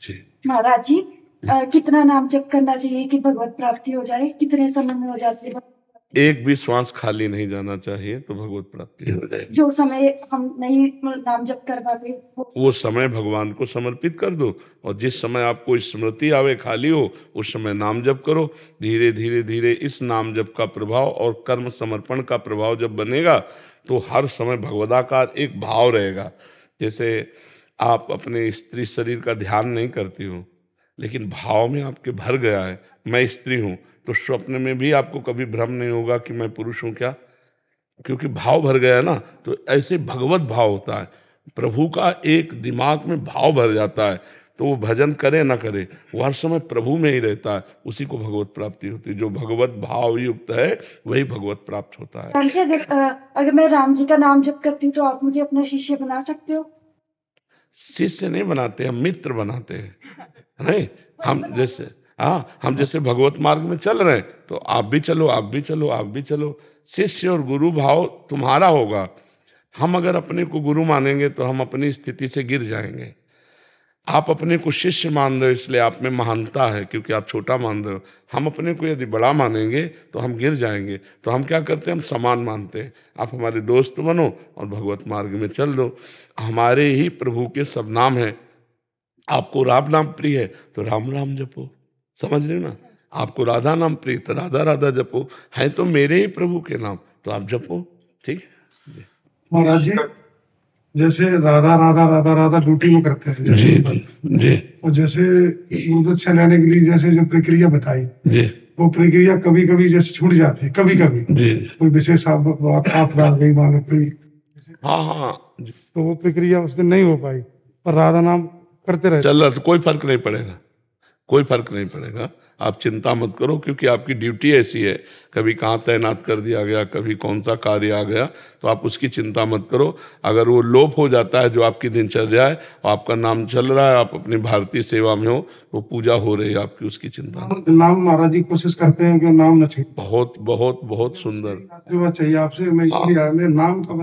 जी महाराज जी, कितना नाम जप करना चाहिए कि भगवत प्राप्ति हो जाए? कितने समय में हो जाती है? एक भी श्वास खाली नहीं जाना चाहिए तो भगवत प्राप्ति हो जाएगी। जो समय हम नहीं नाम जप कर पाते वो समय भगवान को समर्पित कर दो, और जिस समय आपको स्मृति आवे, खाली हो, उस समय नाम जप करो। धीरे धीरे धीरे इस नाम जप का प्रभाव और कर्म समर्पण का प्रभाव जब बनेगा तो हर समय भगवदाकार एक भाव रहेगा। जैसे आप अपने स्त्री शरीर का ध्यान नहीं करती हो, लेकिन भाव में आपके भर गया है मैं स्त्री हूं, तो स्वप्न में भी आपको कभी भ्रम नहीं होगा कि मैं पुरुष हूं क्या, क्योंकि भाव भर गया है ना। तो ऐसे भगवत भाव होता है, प्रभु का एक दिमाग में भाव भर जाता है, तो वो भजन करे ना करे, वो हर समय प्रभु में ही रहता है, उसी को भगवत प्राप्ति होती है। जो भगवत भाव युक्त है वही भगवत प्राप्त होता है। अगर मैं राम जी का नाम जप करती हूँ तो आप मुझे अपना शिष्य बना सकते हो? शिष्य नहीं बनाते, हम मित्र बनाते हैं। नहीं, हम जैसे भगवत मार्ग में चल रहे हैं तो आप भी चलो, आप भी चलो, आप भी चलो। शिष्य और गुरु भाव तुम्हारा होगा। हम अगर अपने को गुरु मानेंगे तो हम अपनी स्थिति से गिर जाएंगे। आप अपने को शिष्य मान रहे हो इसलिए आप में महानता है, क्योंकि आप छोटा मान रहे हो। हम अपने को यदि बड़ा मानेंगे तो हम गिर जाएंगे। तो हम क्या करते हैं, हम समान मानते हैं। आप हमारे दोस्त बनो और भगवत मार्ग में चल दो। हमारे ही प्रभु के सब नाम हैं। आपको राम नाम प्रिय है तो राम राम जपो, समझ रहे हो ना। आपको राधा नाम प्रिय तो राधा राधा जपो, है तो मेरे ही प्रभु के नाम, तो आप जपो। ठीक है महाराज जी, जैसे राधा राधा राधा राधा ड्यूटी में करते हैं जी जी, और जैसे गुरुदक्षा लेने के लिए जैसे जो प्रक्रिया बताई जी, वो प्रक्रिया कभी कभी जैसे छूट जाती है, कभी कभी जी, कोई विशेष आप डाल गई मानो कोई, हाँ, तो वो प्रक्रिया उस दिन नहीं हो पाई, पर राधा नाम करते रहे। चल रहा तो कोई फर्क नहीं पड़ेगा, कोई फर्क नहीं पड़ेगा। आप चिंता मत करो, क्योंकि आपकी ड्यूटी ऐसी है। कभी कहाँ तैनात कर दिया गया, कभी कौन सा कार्य आ गया, तो आप उसकी चिंता मत करो। अगर वो लोप हो जाता है जो आपकी दिनचर्या है, आपका नाम चल रहा है, आप अपनी भारतीय सेवा में हो, वो पूजा हो रही है आपकी, उसकी चिंता नाम महाराज जी कोशिश करते हैं कि नाम न छूटे। बहुत बहुत बहुत सुंदर आशीर्वाद चाहिए आपसे, मैं इसलिए नाम का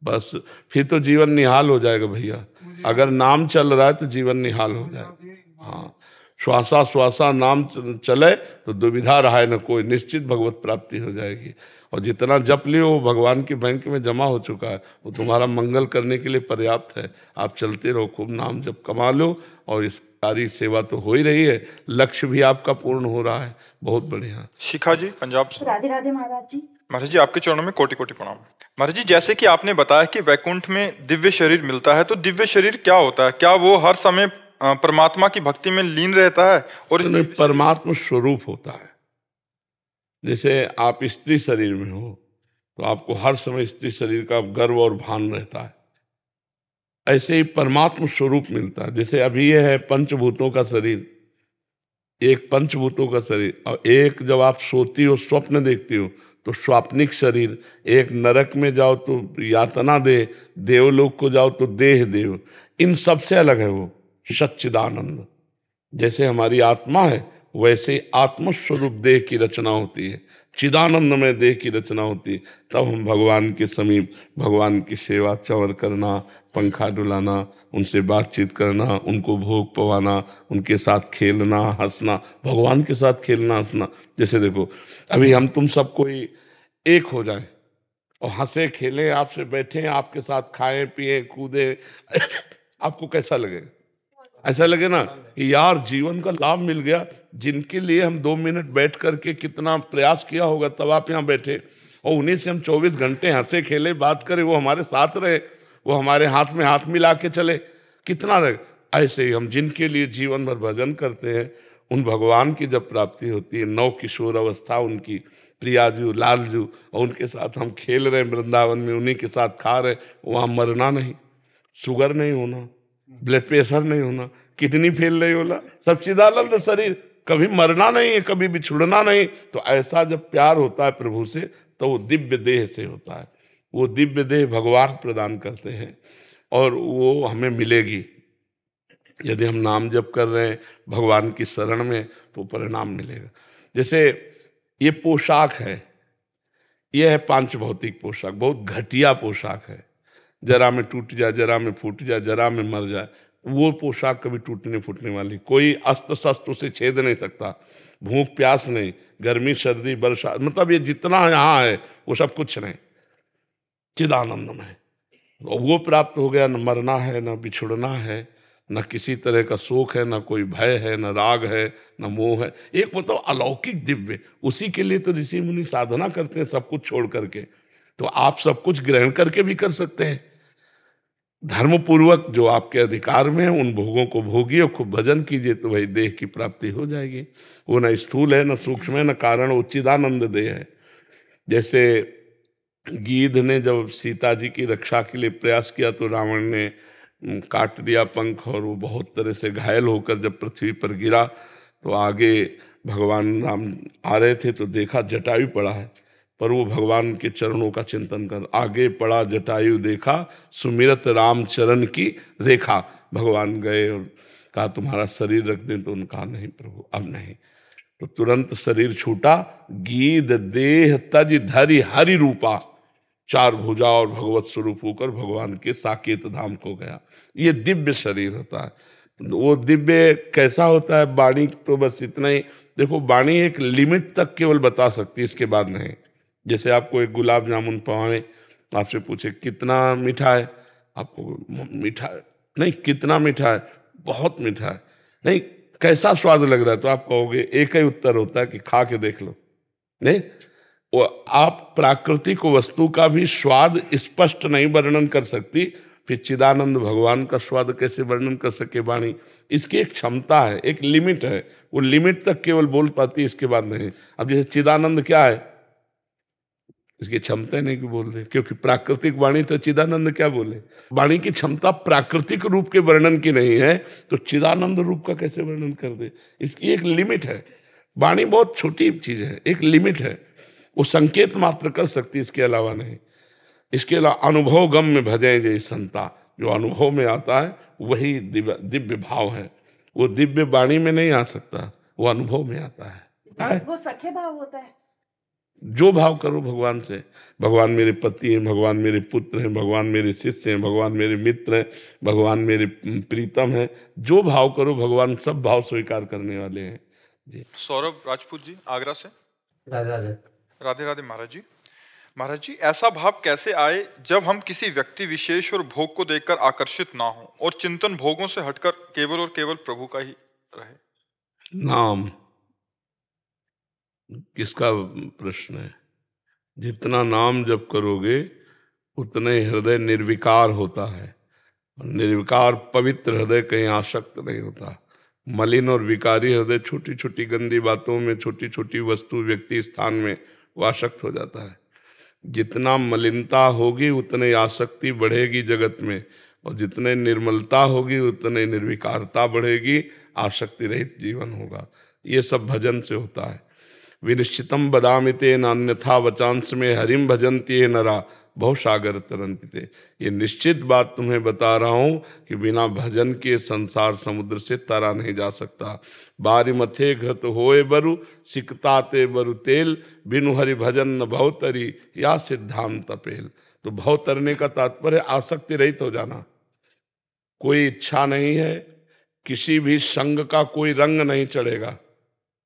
बस फिर तो जीवन निहाल हो जाएगा भैया। अगर नाम चल रहा है तो जीवन निहाल हो जाएगा। हाँ, श्वासा श्वासा नाम चले तो दुविधा रहा है न कोई, निश्चित भगवत प्राप्ति हो जाएगी। और जितना जप लियो वो भगवान के बैंक में जमा हो चुका है, वो तुम्हारा मंगल करने के लिए पर्याप्त है। आप चलते रहो, खूब नाम जप कमा लो, और इस सारी सेवा तो हो ही रही है, लक्ष्य भी आपका पूर्ण हो रहा है। बहुत बढ़िया। शिखा जी पंजाब से। राधे राधे महाराज जी। महाराज जी आपके चरणों में कोटि कोटि प्रणाम। महाराज जी जैसे कि आपने बताया कि वैकुंठ में दिव्य शरीर मिलता है, तो दिव्य शरीर क्या होता है? क्या वो हर समय परमात्मा की भक्ति में लीन रहता है? और परमात्मा स्वरूप होता है। जैसे आप स्त्री शरीर में हो तो आपको हर समय स्त्री शरीर का गर्व और भान रहता है, ऐसे ही परमात्मा स्वरूप मिलता है। जैसे अभी ये है पंचभूतों का शरीर, एक पंचभूतों का शरीर, और एक जब आप सोती हो स्वप्न देखती हो तो स्वाप्निक शरीर, एक नरक में जाओ तो यातना दे, देवलोक को जाओ तो देह देव। इन सबसे अलग है वो सच्चिदानंद। जैसे हमारी आत्मा है वैसे आत्मस्वरूप देह की रचना होती है, चिदानंद में देह की रचना होती है। तब हम भगवान के समीप भगवान की सेवा, चवर करना, पंखा डुलाना, उनसे बातचीत करना, उनको भोग पवाना, उनके साथ खेलना हंसना, भगवान के साथ खेलना हंसना। जैसे देखो अभी हम तुम सब कोई एक हो जाए और हंसे खेले, आपसे बैठे, आपके साथ खाएं पिए कूदे, आपको कैसा लगेगा? ऐसा लगे ना कि यार जीवन का लाभ मिल गया। जिनके लिए हम 2 मिनट बैठ करके कितना प्रयास किया होगा, तब आप यहाँ बैठे और उन्हीं से हम 24 घंटे हंसे खेले बात करें, वो हमारे साथ रहे, वो हमारे हाथ में हाथ मिला के चले, कितना रहे। ऐसे ही हम जिनके लिए जीवन भर भजन करते हैं, उन भगवान की जब प्राप्ति होती है, नव किशोर अवस्था उनकी, प्रियाजू लालजू, और उनके साथ हम खेल रहे हैं वृंदावन में, उन्हीं के साथ खा रहे, वहाँ मरना नहीं, शुगर नहीं होना, ब्लड प्रेशर नहीं होना, किडनी फेल नहीं होना, सच्चिदानंद शरीर, कभी मरना नहीं है, कभी बिछुड़ना नहीं। तो ऐसा जब प्यार होता है प्रभु से तो वो दिव्य देह से होता है। वो दिव्य देह भगवान प्रदान करते हैं और वो हमें मिलेगी यदि हम नाम जप कर रहे हैं भगवान की शरण में, तो परिणाम मिलेगा। जैसे ये पोशाक है, ये है पांच भौतिक पोशाक, बहुत घटिया पोशाक है। जरा में टूट जाए, जरा में फूट जाए, जरा में मर जाए, वो पोशाक कभी टूटने फूटने वाली, कोई अस्त्र शस्त्र उसे छेद नहीं सकता, भूख प्यास नहीं, गर्मी सर्दी बरसात, मतलब ये जितना यहाँ है वो सब कुछ नहीं, चिदानंद में वो प्राप्त हो गया। न मरना है, न बिछुड़ना है, न किसी तरह का शोक है, न कोई भय है, न राग है, न मोह है। एक मतलब अलौकिक दिव्य, उसी के लिए तो ऋषि मुनि साधना करते हैं सब कुछ छोड़ करके। तो आप सब कुछ ग्रहण करके भी कर सकते हैं, धर्म पूर्वक जो आपके अधिकार में है उन भोगों को भोगिए, खूब भजन कीजिए, तो वही देह की प्राप्ति हो जाएगी। वो न स्थूल है, न सूक्ष्म है, न कारण, उच्चिदानंद देह है। जैसे गीध ने जब सीता जी की रक्षा के लिए प्रयास किया तो रावण ने काट दिया पंख, और वो बहुत तरह से घायल होकर जब पृथ्वी पर गिरा तो आगे भगवान राम आ रहे थे तो देखा जटायु पड़ा है, पर वो भगवान के चरणों का चिंतन कर, आगे पड़ा जटायु देखा, सुमिरत राम चरण की रेखा। भगवान गए और कहा तुम्हारा शरीर रख दें, तो उनका नहीं प्रभु अब नहीं, तो तुरंत शरीर छूटा। गीध देह तज धरि हरि रूपा, 4 भुजा और भगवत स्वरूप होकर भगवान के साकेत धाम को गया। ये दिव्य शरीर होता है। वो दिव्य कैसा होता है? वाणी तो बस इतना ही, देखो वाणी एक लिमिट तक केवल बता सकती है, इसके बाद नहीं। जैसे आपको एक गुलाब जामुन पवाए, आपसे पूछे कितना मीठा है, आपको मीठा नहीं, कितना मीठा है, बहुत मीठा है, नहीं कैसा स्वाद लग रहा है, तो आप कहोगे, एक ही उत्तर होता है कि खा के देख लो। नहीं, वो आप प्राकृतिक वस्तु का भी स्वाद स्पष्ट नहीं वर्णन कर सकती, फिर चिदानंद भगवान का स्वाद कैसे वर्णन कर सके वाणी? इसकी एक क्षमता है, एक लिमिट है, वो लिमिट तक केवल बोल पाती है, इसके बाद नहीं। अब जैसे चिदानंद क्या है, इसकी क्षमता नहीं कि बोल दे, क्योंकि प्राकृतिक वाणी तो चिदानंद क्या बोले? वाणी की क्षमता प्राकृतिक रूप के वर्णन की नहीं है, तो चिदानंद रूप का कैसे वर्णन कर दे? इसकी एक लिमिट है। वाणी बहुत छोटी चीज है, एक लिमिट है, वो संकेत मात्र कर सकती, इसके अलावा नहीं। इसके अलावा अनुभव गम में भजे जय संता, जो अनुभव में आता है वही दिव्य भाव है। वो दिव्य वाणी में नहीं आ सकता, वो अनुभव में आता है। वो सखे भाव होता है। जो भाव करो भगवान से, भगवान मेरे पति हैं, भगवान मेरे पुत्र हैं, भगवान मेरे शिष्य हैं, भगवान मेरे मित्र हैं, भगवान मेरे प्रीतम हैं, जो भाव करो भगवान सब भाव स्वीकार करने वाले हैं जी। सौरभ राजपूत जी आगरा से। राधे राधे। राधे राधे महाराज जी। महाराज जी, ऐसा भाव कैसे आए जब हम किसी व्यक्ति विशेष और भोग को देखकर आकर्षित ना हो और चिंतन भोगों से हटकर केवल और केवल प्रभु का ही रहे? नाम किसका प्रश्न है? जितना नाम जप करोगे उतने हृदय निर्विकार होता है। निर्विकार पवित्र हृदय कहीं आसक्त नहीं होता। मलिन और विकारी हृदय छोटी छोटी गंदी बातों में, छोटी छोटी वस्तु, व्यक्ति, स्थान में वो आसक्त हो जाता है। जितना मलिनता होगी उतने आसक्ति बढ़ेगी जगत में, और जितने निर्मलता होगी उतने निर्विकारता बढ़ेगी, आसक्ति रहित जीवन होगा। ये सब भजन से होता है। विनिश्चितम बदामि तेन अन्यथा वचांस में हरिम भजन्ति ये नरा बहु सागर तरंति ते। ये निश्चित बात तुम्हें बता रहा हूं कि बिना भजन के संसार समुद्र से तरा नहीं जा सकता। बारी मथे घृत होए बरु सिकताते बरु तेल, बिनु हरि भजन न भव तरी या सिद्धांत पेल। तो भव तरने का तात्पर्य आसक्ति रहित हो जाना। कोई इच्छा नहीं है, किसी भी संग का कोई रंग नहीं चढ़ेगा।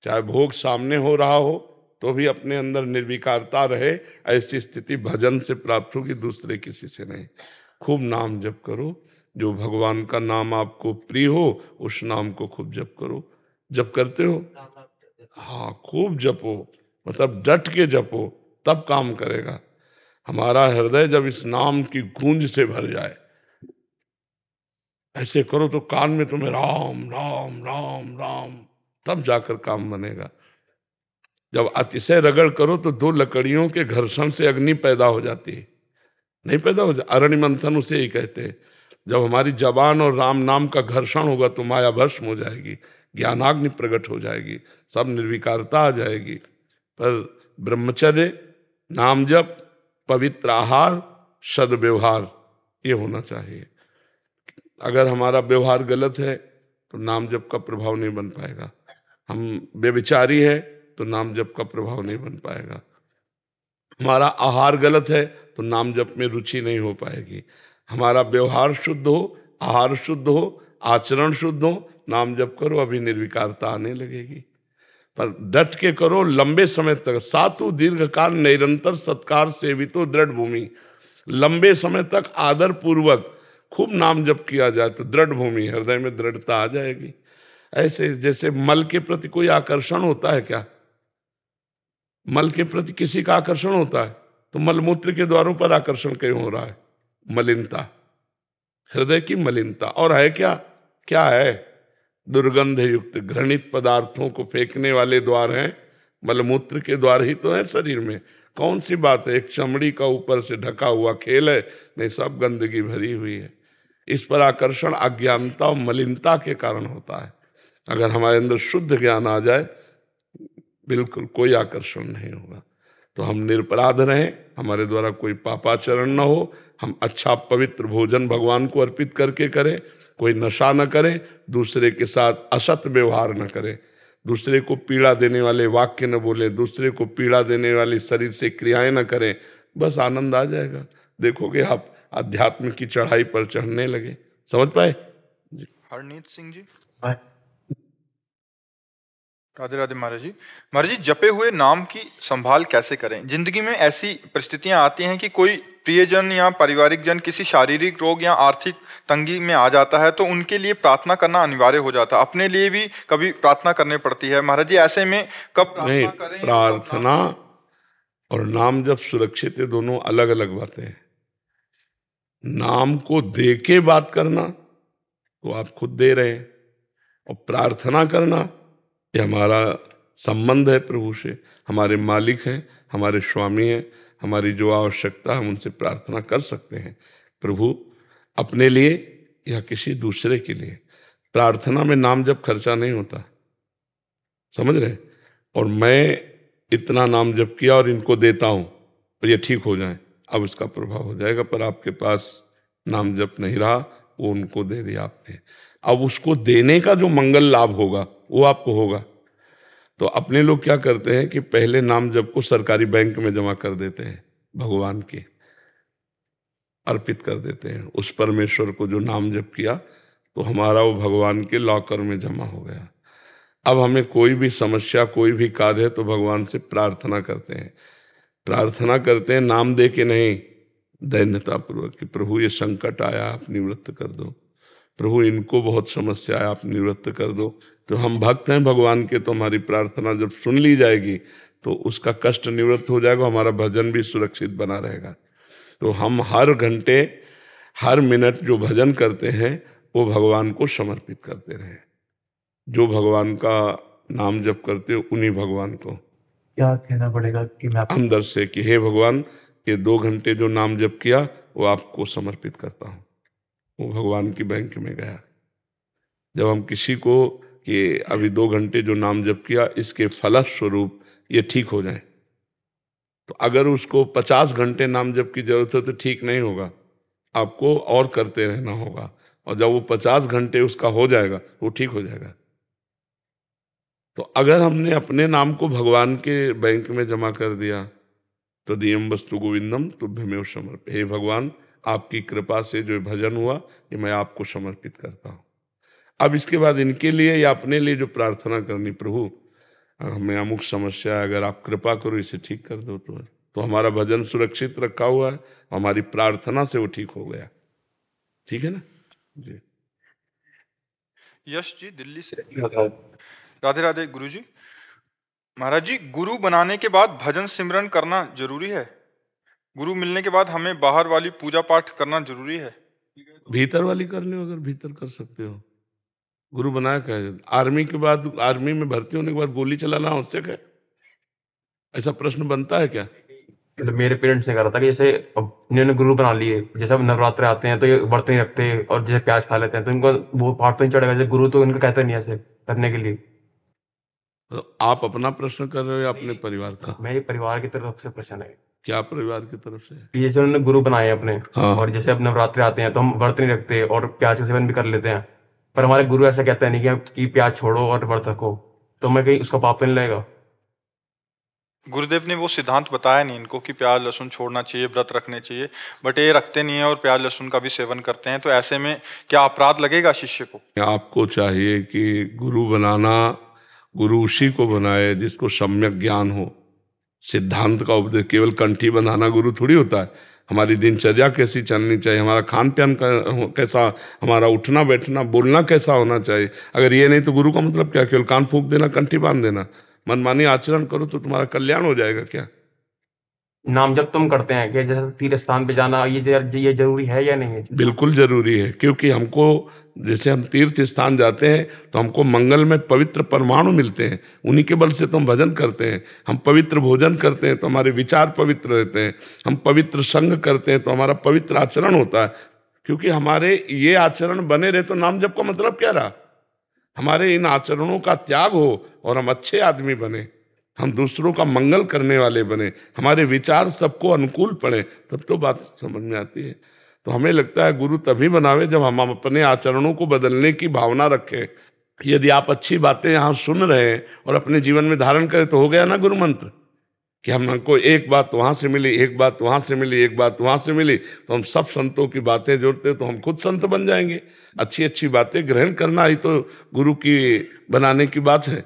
चाहे भोग सामने हो रहा हो तो भी अपने अंदर निर्विकारता रहे। ऐसी स्थिति भजन से प्राप्त होगी, दूसरे किसी से नहीं। खूब नाम जप करो, जो भगवान का नाम आपको प्रिय हो उस नाम को खूब जप करो। जप करते हो? हाँ, खूब जपो, मतलब डट के जपो, तब काम करेगा। हमारा हृदय जब इस नाम की गूंज से भर जाए, ऐसे करो तो कान में तुम्हें राम राम राम राम, तब जाकर काम बनेगा। जब अतिशय रगड़ करो तो दो लकड़ियों के घर्षण से अग्नि पैदा हो जाती है, नहीं पैदा हो जाती। अरण्य मंथन उसे ही कहते हैं। जब हमारी जबान और राम नाम का घर्षण होगा तो माया भस्म हो जाएगी, ज्ञानाग्नि प्रकट हो जाएगी, सब निर्विकारता आ जाएगी। पर ब्रह्मचर्य, नाम जप, पवित्र आहार, सद्व्यवहार, ये होना चाहिए। अगर हमारा व्यवहार गलत है तो नाम जप का प्रभाव नहीं बन पाएगा। हम व्यभिचारी है तो नाम जप का प्रभाव नहीं बन पाएगा। हमारा आहार गलत है तो नाम जप में रुचि नहीं हो पाएगी। हमारा व्यवहार शुद्ध हो, आहार शुद्ध हो, आचरण शुद्ध हो, नाम जप करो, अभी निर्विकारता आने लगेगी। पर डट के करो लंबे समय तक। सातु दीर्घकाल निरंतर सत्कार सेवितो दृढ़ भूमि। लंबे समय तक आदर पूर्वक खूब नाम जप किया जाए तो दृढ़ भूमि, हृदय में दृढ़ता आ जाएगी। ऐसे जैसे मल के प्रति कोई आकर्षण होता है क्या? मल के प्रति किसी का आकर्षण होता है तो मलमूत्र के द्वारों पर आकर्षण क्यों हो रहा है? मलिनता, हृदय की मलिनता। और है क्या? क्या है? दुर्गंध युक्त घृणित पदार्थों को फेंकने वाले द्वार हैं। मलमूत्र के द्वार ही तो है शरीर में। कौन सी बात है? एक चमड़ी का ऊपर से ढका हुआ खेल है? नहीं, सब गंदगी भरी हुई है। इस पर आकर्षण अज्ञानता और मलिनता के कारण होता है। अगर हमारे अंदर शुद्ध ज्ञान आ जाए, बिल्कुल कोई आकर्षण नहीं होगा। तो हम निरपराध रहें, हमारे द्वारा कोई पापाचरण न हो, हम अच्छा पवित्र भोजन भगवान को अर्पित करके करें, कोई नशा न करें, दूसरे के साथ असत व्यवहार न करें, दूसरे को पीड़ा देने वाले वाक्य न बोले, दूसरे को पीड़ा देने वाली शरीर से क्रियाएं न करें। बस आनंद आ जाएगा। देखोगे आप अध्यात्म की चढ़ाई पर चढ़ने लगे। समझ पाए? हरनीत सिंह जी। राधे राधे महाराज जी। महाराज जी, जपे हुए नाम की संभाल कैसे करें? जिंदगी में ऐसी परिस्थितियां आती हैं कि कोई प्रियजन या पारिवारिक जन किसी शारीरिक रोग या आर्थिक तंगी में आ जाता है तो उनके लिए प्रार्थना करना अनिवार्य हो जाता है। अपने लिए भी कभी प्रार्थना करनी पड़ती है। महाराज जी, ऐसे में कब प्रार्थना करें? प्रार्थना और नाम जब सुरक्षित है, दोनों अलग अलग बातें हैं। नाम को दे के बात करना तो आप खुद दे रहे हैं, और प्रार्थना करना ये हमारा संबंध है प्रभु से। हमारे मालिक हैं, हमारे स्वामी हैं, हमारी जो आवश्यकता हम उनसे प्रार्थना कर सकते हैं। प्रभु अपने लिए या किसी दूसरे के लिए। प्रार्थना में नाम जप खर्चा नहीं होता, समझ रहे? और मैं इतना नाम जप किया और इनको देता हूँ और ये ठीक हो जाए, अब इसका प्रभाव हो जाएगा। पर आपके पास नाम जप नहीं रहा, वो उनको दे दिया आपने। अब उसको देने का जो मंगल लाभ होगा वो आपको होगा। तो अपने लोग क्या करते हैं कि पहले नाम जप को सरकारी बैंक में जमा कर देते हैं, भगवान के अर्पित कर देते हैं। उस परमेश्वर को जो नाम जप किया तो हमारा वो भगवान के लॉकर में जमा हो गया। अब हमें कोई भी समस्या, कोई भी कार्य है तो भगवान से प्रार्थना करते हैं। प्रार्थना करते हैं नाम दे के नहीं, दैन्यतापूर्वक कि प्रभु ये संकट आया आप निवृत्त कर दो, प्रभु इनको बहुत समस्या है आप निवृत्त कर दो। तो हम भक्त हैं भगवान के, तो हमारी प्रार्थना जब सुन ली जाएगी तो उसका कष्ट निवृत्त हो जाएगा, हमारा भजन भी सुरक्षित बना रहेगा। तो हम हर घंटे हर मिनट जो भजन करते हैं वो भगवान को समर्पित करते रहे। जो भगवान का नाम जप करते हो उन्हीं भगवान को क्या कहना पड़ेगा कि मैं अंदर से कि हे भगवान ये 2 घंटे जो नाम जप किया वो आपको समर्पित करता हूँ, वो भगवान की बैंक में गया। जब हम किसी को कि अभी 2 घंटे जो नाम जप किया इसके फलस्वरूप ये ठीक हो जाए, तो अगर उसको 50 घंटे नाम जप की जरूरत है तो ठीक नहीं होगा, आपको और करते रहना होगा, और जब वो 50 घंटे उसका हो जाएगा वो ठीक हो जाएगा। तो अगर हमने अपने नाम को भगवान के बैंक में जमा कर दिया तो दियम वस्तु गोविंदम तुभ्यमेव समर्पित, हे भगवान आपकी कृपा से जो भजन हुआ ये मैं आपको समर्पित करता हूँ। अब इसके बाद इनके लिए या अपने लिए जो प्रार्थना करनी, प्रभु हमें अमुक समस्या है, अगर आप कृपा करो इसे ठीक कर दो, तो हमारा भजन सुरक्षित रखा हुआ है, हमारी प्रार्थना से वो ठीक हो गया। ठीक है ना जी। यश जी दिल्ली से। राधे राधे गुरु जी। महाराज जी, गुरु बनाने के बाद भजन सिमरन करना जरूरी है? गुरु मिलने के बाद हमें बाहर वाली पूजा पाठ करना जरूरी है? भीतर वाली कर लो, अगर भीतर कर सकते हो। गुरु बनाया क्या है? आर्मी के बाद, आर्मी में भर्ती होने के बाद गोली चलाना आवश्यक है? ऐसा प्रश्न बनता है क्या? मतलब मेरे पेरेंट्स ने कहा था कि जैसे अब इन्होंने गुरु बना लिए, जैसे अब नवरात्र आते हैं तो ये व्रत नहीं रखते और जैसे प्याज खा लेते हैं तो इनको वो पाठ तो नहीं चढ़ेगा, जैसे गुरु तो इनको कहते नहीं ऐसे करने के लिए। तो आप अपना प्रश्न कर रहे हो या अपने परिवार का? मेरे परिवार की तरफ से प्रश्न है। क्या परिवार की तरफ से? कि जैसे उन्होंने गुरु बनाए अपने, हाँ। और जैसे अब नवरात्रि आते हैं तो हम व्रत नहीं रखते और प्याज का सेवन भी कर लेते हैं, पर हमारे गुरु ऐसा कहते नहीं कि प्याज छोड़ो और व्रत रखो, तो मैं कहीं उसका पाप तो नहीं लगेगा? गुरुदेव ने वो सिद्धांत बताया नहीं इनको कि प्याज लहसुन छोड़ना चाहिए, व्रत रखने चाहिए, बट ये रखते नहीं है और प्याज लहसुन का भी सेवन करते हैं, तो ऐसे में क्या अपराध लगेगा शिष्य को? आपको चाहिए कि गुरु बनाना, गुरु उसी को बनाए जिसको सम्यक ज्ञान हो, सिद्धांत का उपदेश। केवल कंठी बंधाना गुरु थोड़ी होता है। हमारी दिनचर्या कैसी चलनी चाहिए, हमारा खान पान कैसा, हमारा उठना बैठना बोलना कैसा होना चाहिए, अगर ये नहीं तो गुरु का मतलब क्या? केवल कान फूंक देना, कंठी बांध देना, मनमानी आचरण करो तो तुम्हारा कल्याण हो जाएगा क्या? नाम जब तुम करते हैं कि जैसे तीर्थ स्थान पे जाना, ये जरूरी है या नहीं है? बिल्कुल जरूरी है, क्योंकि हमको जैसे हम तीर्थ स्थान जाते हैं तो हमको मंगल में पवित्र परमाणु मिलते हैं, उन्हीं के बल से तो हम भजन करते हैं। हम पवित्र भोजन करते हैं तो हमारे विचार पवित्र रहते हैं, हम पवित्र संग करते हैं तो हमारा पवित्र आचरण होता है। क्योंकि हमारे ये आचरण बने रहे तो नाम जप का मतलब क्या रहा? हमारे इन आचरणों का त्याग हो और हम अच्छे आदमी बने, हम दूसरों का मंगल करने वाले बने, हमारे विचार सबको अनुकूल पड़े, तब तो बात समझ में आती है। तो हमें लगता है गुरु तभी बनावे जब हम अपने आचरणों को बदलने की भावना रखें। यदि आप अच्छी बातें यहाँ सुन रहे हैं और अपने जीवन में धारण करें तो हो गया ना गुरु मंत्र, कि हमको एक बात वहाँ से मिली, एक बात वहाँ से मिली, एक बात वहाँ से मिली, तो हम सब संतों की बातें जोड़ते तो हम खुद संत बन जाएंगे। अच्छी अच्छी बातें ग्रहण करना ही तो गुरु की बनाने की बात है।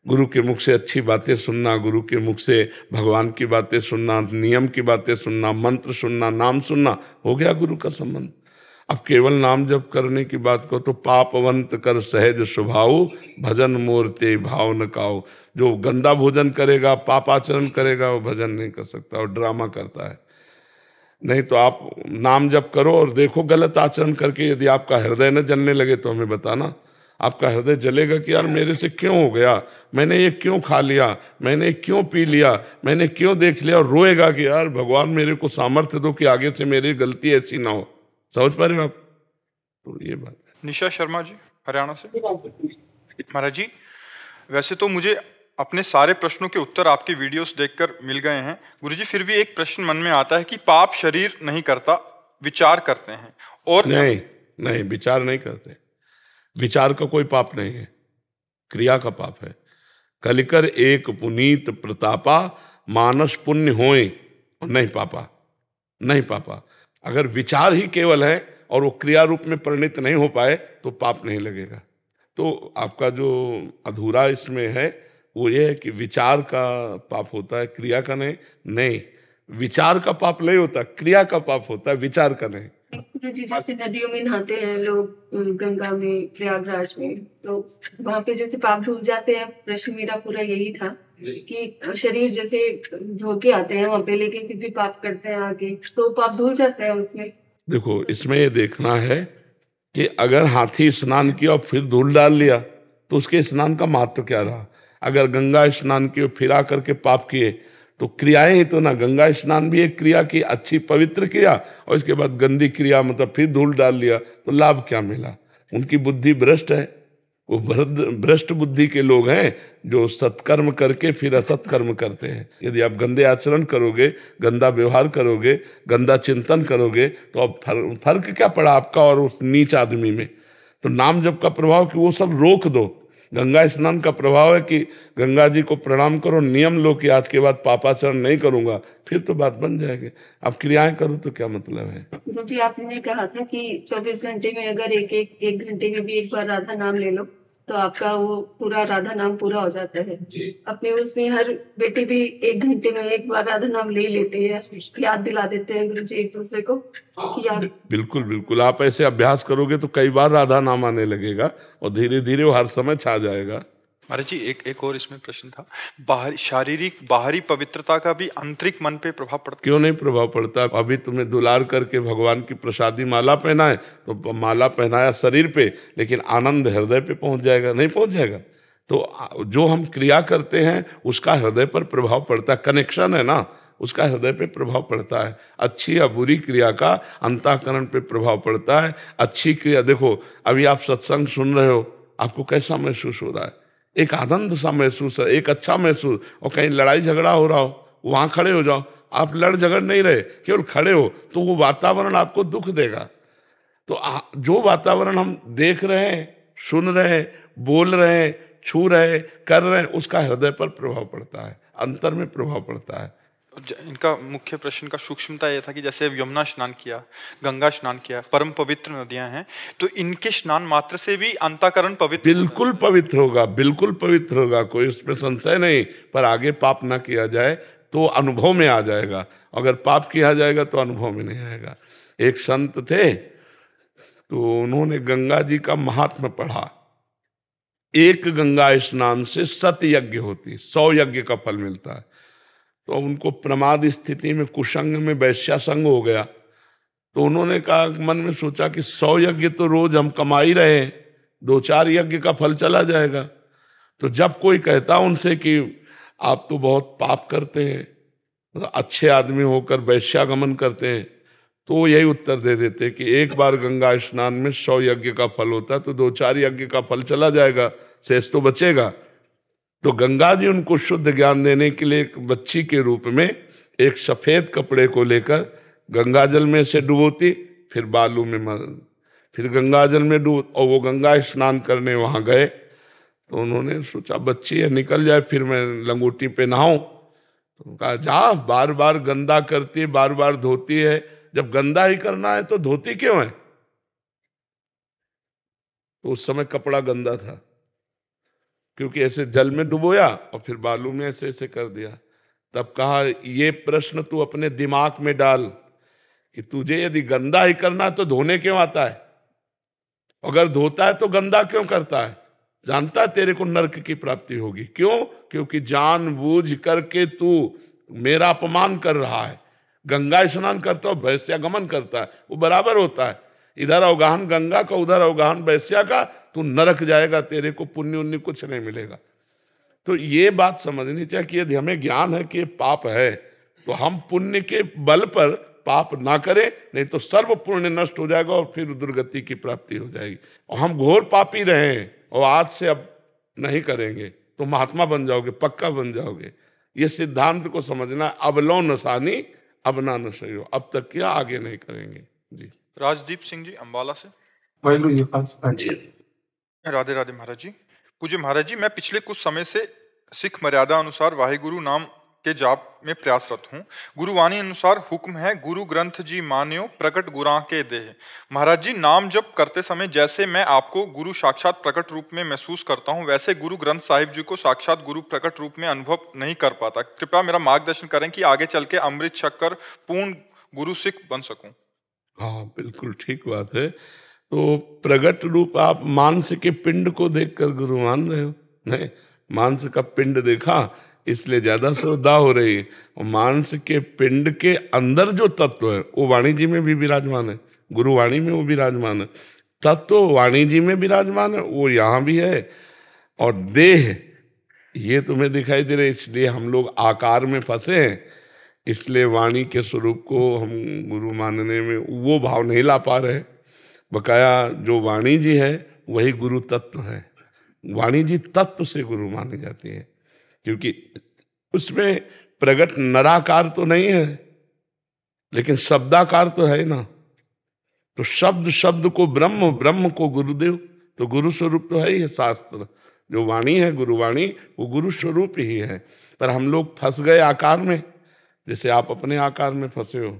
गुरु के मुख से अच्छी बातें सुनना, गुरु के मुख से भगवान की बातें सुनना, नियम की बातें सुनना, मंत्र सुनना, नाम सुनना, हो गया गुरु का संबंध। अब केवल नाम जप करने की बात को तो पापवंत कर सहज स्वभाव, भजन मूर्ति भाव न काओ। जो गंदा भोजन करेगा, पापाचरण करेगा, वो भजन नहीं कर सकता और ड्रामा करता है। नहीं तो आप नाम जप करो और देखो गलत आचरण करके यदि आपका हृदय न जलने लगे तो हमें बताना। आपका हृदय जलेगा कि यार मेरे से क्यों हो गया, मैंने ये क्यों खा लिया, मैंने क्यों पी लिया, मैंने क्यों देख लिया, और रोएगा कि यार भगवान मेरे को सामर्थ्य दो कि आगे से मेरी गलती ऐसी ना हो। समझ पा रहे हो आप? तो ये बात है। निशा शर्मा जी हरियाणा से। महाराज जी, वैसे तो मुझे अपने सारे प्रश्नों के उत्तर आपके वीडियोस देखकर मिल गए हैं गुरुजी, फिर भी एक प्रश्न मन में आता है कि पाप शरीर नहीं करता, विचार करते हैं। और नहीं, विचार नहीं करते। विचार का कोई पाप नहीं है, क्रिया का पाप है। कलिकर एक पुनीत प्रतापा, मानस पुण्य होए और नहीं पापा। अगर विचार ही केवल है और वो क्रिया रूप में परिणित नहीं हो पाए तो पाप नहीं लगेगा। तो आपका जो अधूरा इसमें है वो ये है कि विचार का पाप होता है, क्रिया का नहीं। नहीं, विचार का पाप नहीं होता, क्रिया का पाप होता है, विचार का नहीं। गुरु जी, जैसे नदियों में नहाते हैं लोग, गंगा में, प्रयागराज में, तो वहां पे जैसे पाप धुल जाते हैं। प्रश्न मेरा पूरा यही था कि शरीर जैसे धो के आते हैं वहां पे, लेकिन फिर भी पाप करते हैं आगे, तो पाप धुल जाता है उसमें। देखो, इसमें ये देखना है कि अगर हाथी स्नान किया और फिर धूल डाल लिया तो उसके स्नान का महत्व क्या रहा। अगर गंगा स्नान किए फिर आकर के पाप किए तो क्रियाएं ही तो ना, गंगा स्नान भी एक क्रिया की, अच्छी पवित्र क्रिया, और इसके बाद गंदी क्रिया मतलब फिर धूल डाल लिया, तो लाभ क्या मिला। उनकी बुद्धि भ्रष्ट है, वो भ्रष्ट बुद्धि के लोग हैं जो सत्कर्म करके फिर असत्कर्म करते हैं। यदि आप गंदे आचरण करोगे, गंदा व्यवहार करोगे, गंदा चिंतन करोगे, तो अब फर्क क्या पड़ा आपका और उस नीच आदमी में। तो नाम जप का प्रभाव कि वो सब रोक दो। गंगा स्नान का प्रभाव है कि गंगा जी को प्रणाम करो, नियम लो कि आज के बाद पापाचरण नहीं करूंगा, फिर तो बात बन जाएगी। अब क्रियाएं करो तो क्या मतलब है। गुरु जी, आपने कहा था कि 24 घंटे में अगर एक घंटे में भी एक बार राधा नाम ले लो तो आपका वो पूरा राधा नाम पूरा हो जाता है। अपने उसमें हर बेटी भी 1 घंटे में एक बार राधा नाम ले लेते हैं, याद दिला देते हैं गुरु जी एक दूसरे को याद। बिल्कुल बिल्कुल, आप ऐसे अभ्यास करोगे तो कई बार राधा नाम आने लगेगा और धीरे धीरे वो हर समय छा जाएगा। महाराज जी, एक और इसमें प्रश्न था, शारीरिक बाहरी पवित्रता का भी आंतरिक मन पे प्रभाव पड़ता? क्यों नहीं प्रभाव पड़ता। अभी तुम्हें दुलार करके भगवान की प्रसादी माला पहनाए तो माला पहनाया शरीर पे, लेकिन आनंद हृदय पे पहुंच जाएगा? नहीं पहुंच जाएगा। तो जो हम क्रिया करते हैं उसका हृदय पर प्रभाव पड़ता है, कनेक्शन है ना, उसका हृदय पे प्रभाव पड़ता है। अच्छी या बुरी क्रिया का अंतःकरण पे प्रभाव पड़ता है। अच्छी क्रिया, देखो अभी आप सत्संग सुन रहे हो, आपको कैसा महसूस हो रहा है? एक आनंद सा महसूस है, एक अच्छा महसूस। और कहीं लड़ाई झगड़ा हो रहा हो, वहां खड़े हो जाओ, आप लड़ झगड़ नहीं रहे, केवल खड़े हो, तो वो वातावरण आपको दुख देगा। तो जो वातावरण हम देख रहे हैं, सुन रहे हैं, बोल रहे हैं, छू रहे हैं, कर रहे हैं, उसका हृदय पर प्रभाव पड़ता है, अंतर में प्रभाव पड़ता है। इनका मुख्य प्रश्न का सूक्ष्मता यह था कि जैसे यमुना स्नान किया, गंगा स्नान किया, परम पवित्र नदियां हैं, तो इनके स्नान मात्र से भी अंतःकरण पवित्र, बिल्कुल पवित्र होगा, बिल्कुल पवित्र होगा, कोई उसमें संशय नहीं। पर आगे पाप ना किया जाए तो अनुभव में आ जाएगा, अगर पाप किया जाएगा तो अनुभव में नहीं आएगा। एक संत थे तो उन्होंने गंगा जी का महात्म्य पढ़ा। एक गंगा स्नान से 7 यज्ञ होती, 100 यज्ञ का फल मिलता है। तो उनको प्रमाद स्थिति में, कुसंग में, वैश्या संग हो गया। तो उन्होंने कहा, मन में सोचा कि 100 यज्ञ तो रोज हम कमा ही रहे हैं, 2-4 यज्ञ का फल चला जाएगा। तो जब कोई कहता उनसे कि आप तो बहुत पाप करते हैं, अच्छे आदमी होकर वैश्यागमन करते हैं, तो यही उत्तर दे देते कि एक बार गंगा स्नान में 100 यज्ञ का फल होता है, तो 2-4 यज्ञ का फल चला जाएगा, शेष तो बचेगा। तो गंगा जी उनको शुद्ध ज्ञान देने के लिए एक बच्ची के रूप में एक सफेद कपड़े को लेकर गंगा जल में से डुबोती, फिर बालू में, फिर गंगा जल में डूब, और वो गंगा स्नान करने वहां गए। तो उन्होंने सोचा बच्ची है, निकल जाए, फिर मैं लंगोटी पे नहाऊं। तो कहा, जा, बार बार गंदा करती है, बार बार धोती है, जब गंदा ही करना है तो धोती क्यों है? तो उस समय कपड़ा गंदा था, क्योंकि ऐसे जल में डुबोया और फिर बालू में ऐसे ऐसे कर दिया। तब कहा, ये प्रश्न तू अपने दिमाग में डाल कि तुझे यदि गंदा ही करना है तो धोने क्यों आता है? अगर धोता है तो गंदा क्यों करता है? जानता है तेरे को नरक की प्राप्ति होगी। क्यों? क्योंकि जानबूझ करके तू मेरा अपमान कर रहा है। गंगा स्नान करता हो, वैश्यागमन करता है, वो बराबर होता है। इधर अवगाहन गंगा का, उधर अवगाहन वैश्या का, तू नरक जाएगा, तेरे को पुण्य उन्य कुछ नहीं मिलेगा। तो ये बात समझनी चाहिए कि यदि हमें ज्ञान है कि पाप है तो हम पुण्य के बल पर पाप ना करें, नहीं तो सर्व पुण्य नष्ट हो जाएगा और फिर दुर्गति की प्राप्ति हो जाएगी। और हम घोर पापी रहे हैं और आज से अब नहीं करेंगे तो महात्मा बन जाओगे, पक्का बन जाओगे। ये सिद्धांत को समझना। अब लो नसानी अब ना नशो, अब तक क्या आगे नहीं करेंगे जी। राजदीप सिंह जी अम्बाला से। राधे राधे महाराज जी। पूज्य महाराज जी, मैं पिछले कुछ समय से सिख मर्यादा अनुसार वाहिगुरु नाम के जाप में प्रयासरत हूँ। गुरुवाणी अनुसार हुक्म है, गुरु ग्रंथ जी मान्यो प्रकट गुरां के देह। महाराज जी, नाम जप करते समय जैसे मैं आपको गुरु साक्षात प्रकट रूप में महसूस करता हूँ, वैसे गुरु ग्रंथ साहिब जी को साक्षात गुरु प्रकट रूप में अनुभव नहीं कर पाता। कृपया मेरा मार्गदर्शन करें कि आगे चल के अमृत छककर पूर्ण गुरु सिख बन सकूं। हाँ, बिल्कुल ठीक बात है। तो प्रगट रूप आप मांस के पिंड को देखकर गुरु मान रहे हो? नहीं, मांस का पिंड देखा इसलिए ज्यादा श्रद्धा हो रही है। और मांस के पिंड के अंदर जो तत्व है वो वाणी जी में भी विराजमान है, गुरुवाणी में वो विराजमान है। तत्व वाणी जी में विराजमान है, वो यहाँ भी है। और देह ये तुम्हें दिखाई दे रहे, इसलिए हम लोग आकार में फंसे हैं, इसलिए वाणी के स्वरूप को हम गुरु मानने में वो भाव नहीं ला पा रहे। बकाया जो वाणी जी है वही गुरु तत्व है। वाणी जी तत्व से गुरु मानी जाती है, क्योंकि उसमें प्रगट नराकार तो नहीं है, लेकिन शब्दाकार तो है ना। तो शब्द शब्द को ब्रह्म, ब्रह्म को गुरुदेव, तो गुरु स्वरूप तो है ही है। शास्त्र जो वाणी है गुरुवाणी, वो गुरु स्वरूप ही है। पर हम लोग फंस गए आकार में, जैसे आप अपने आकार में फंसे हो,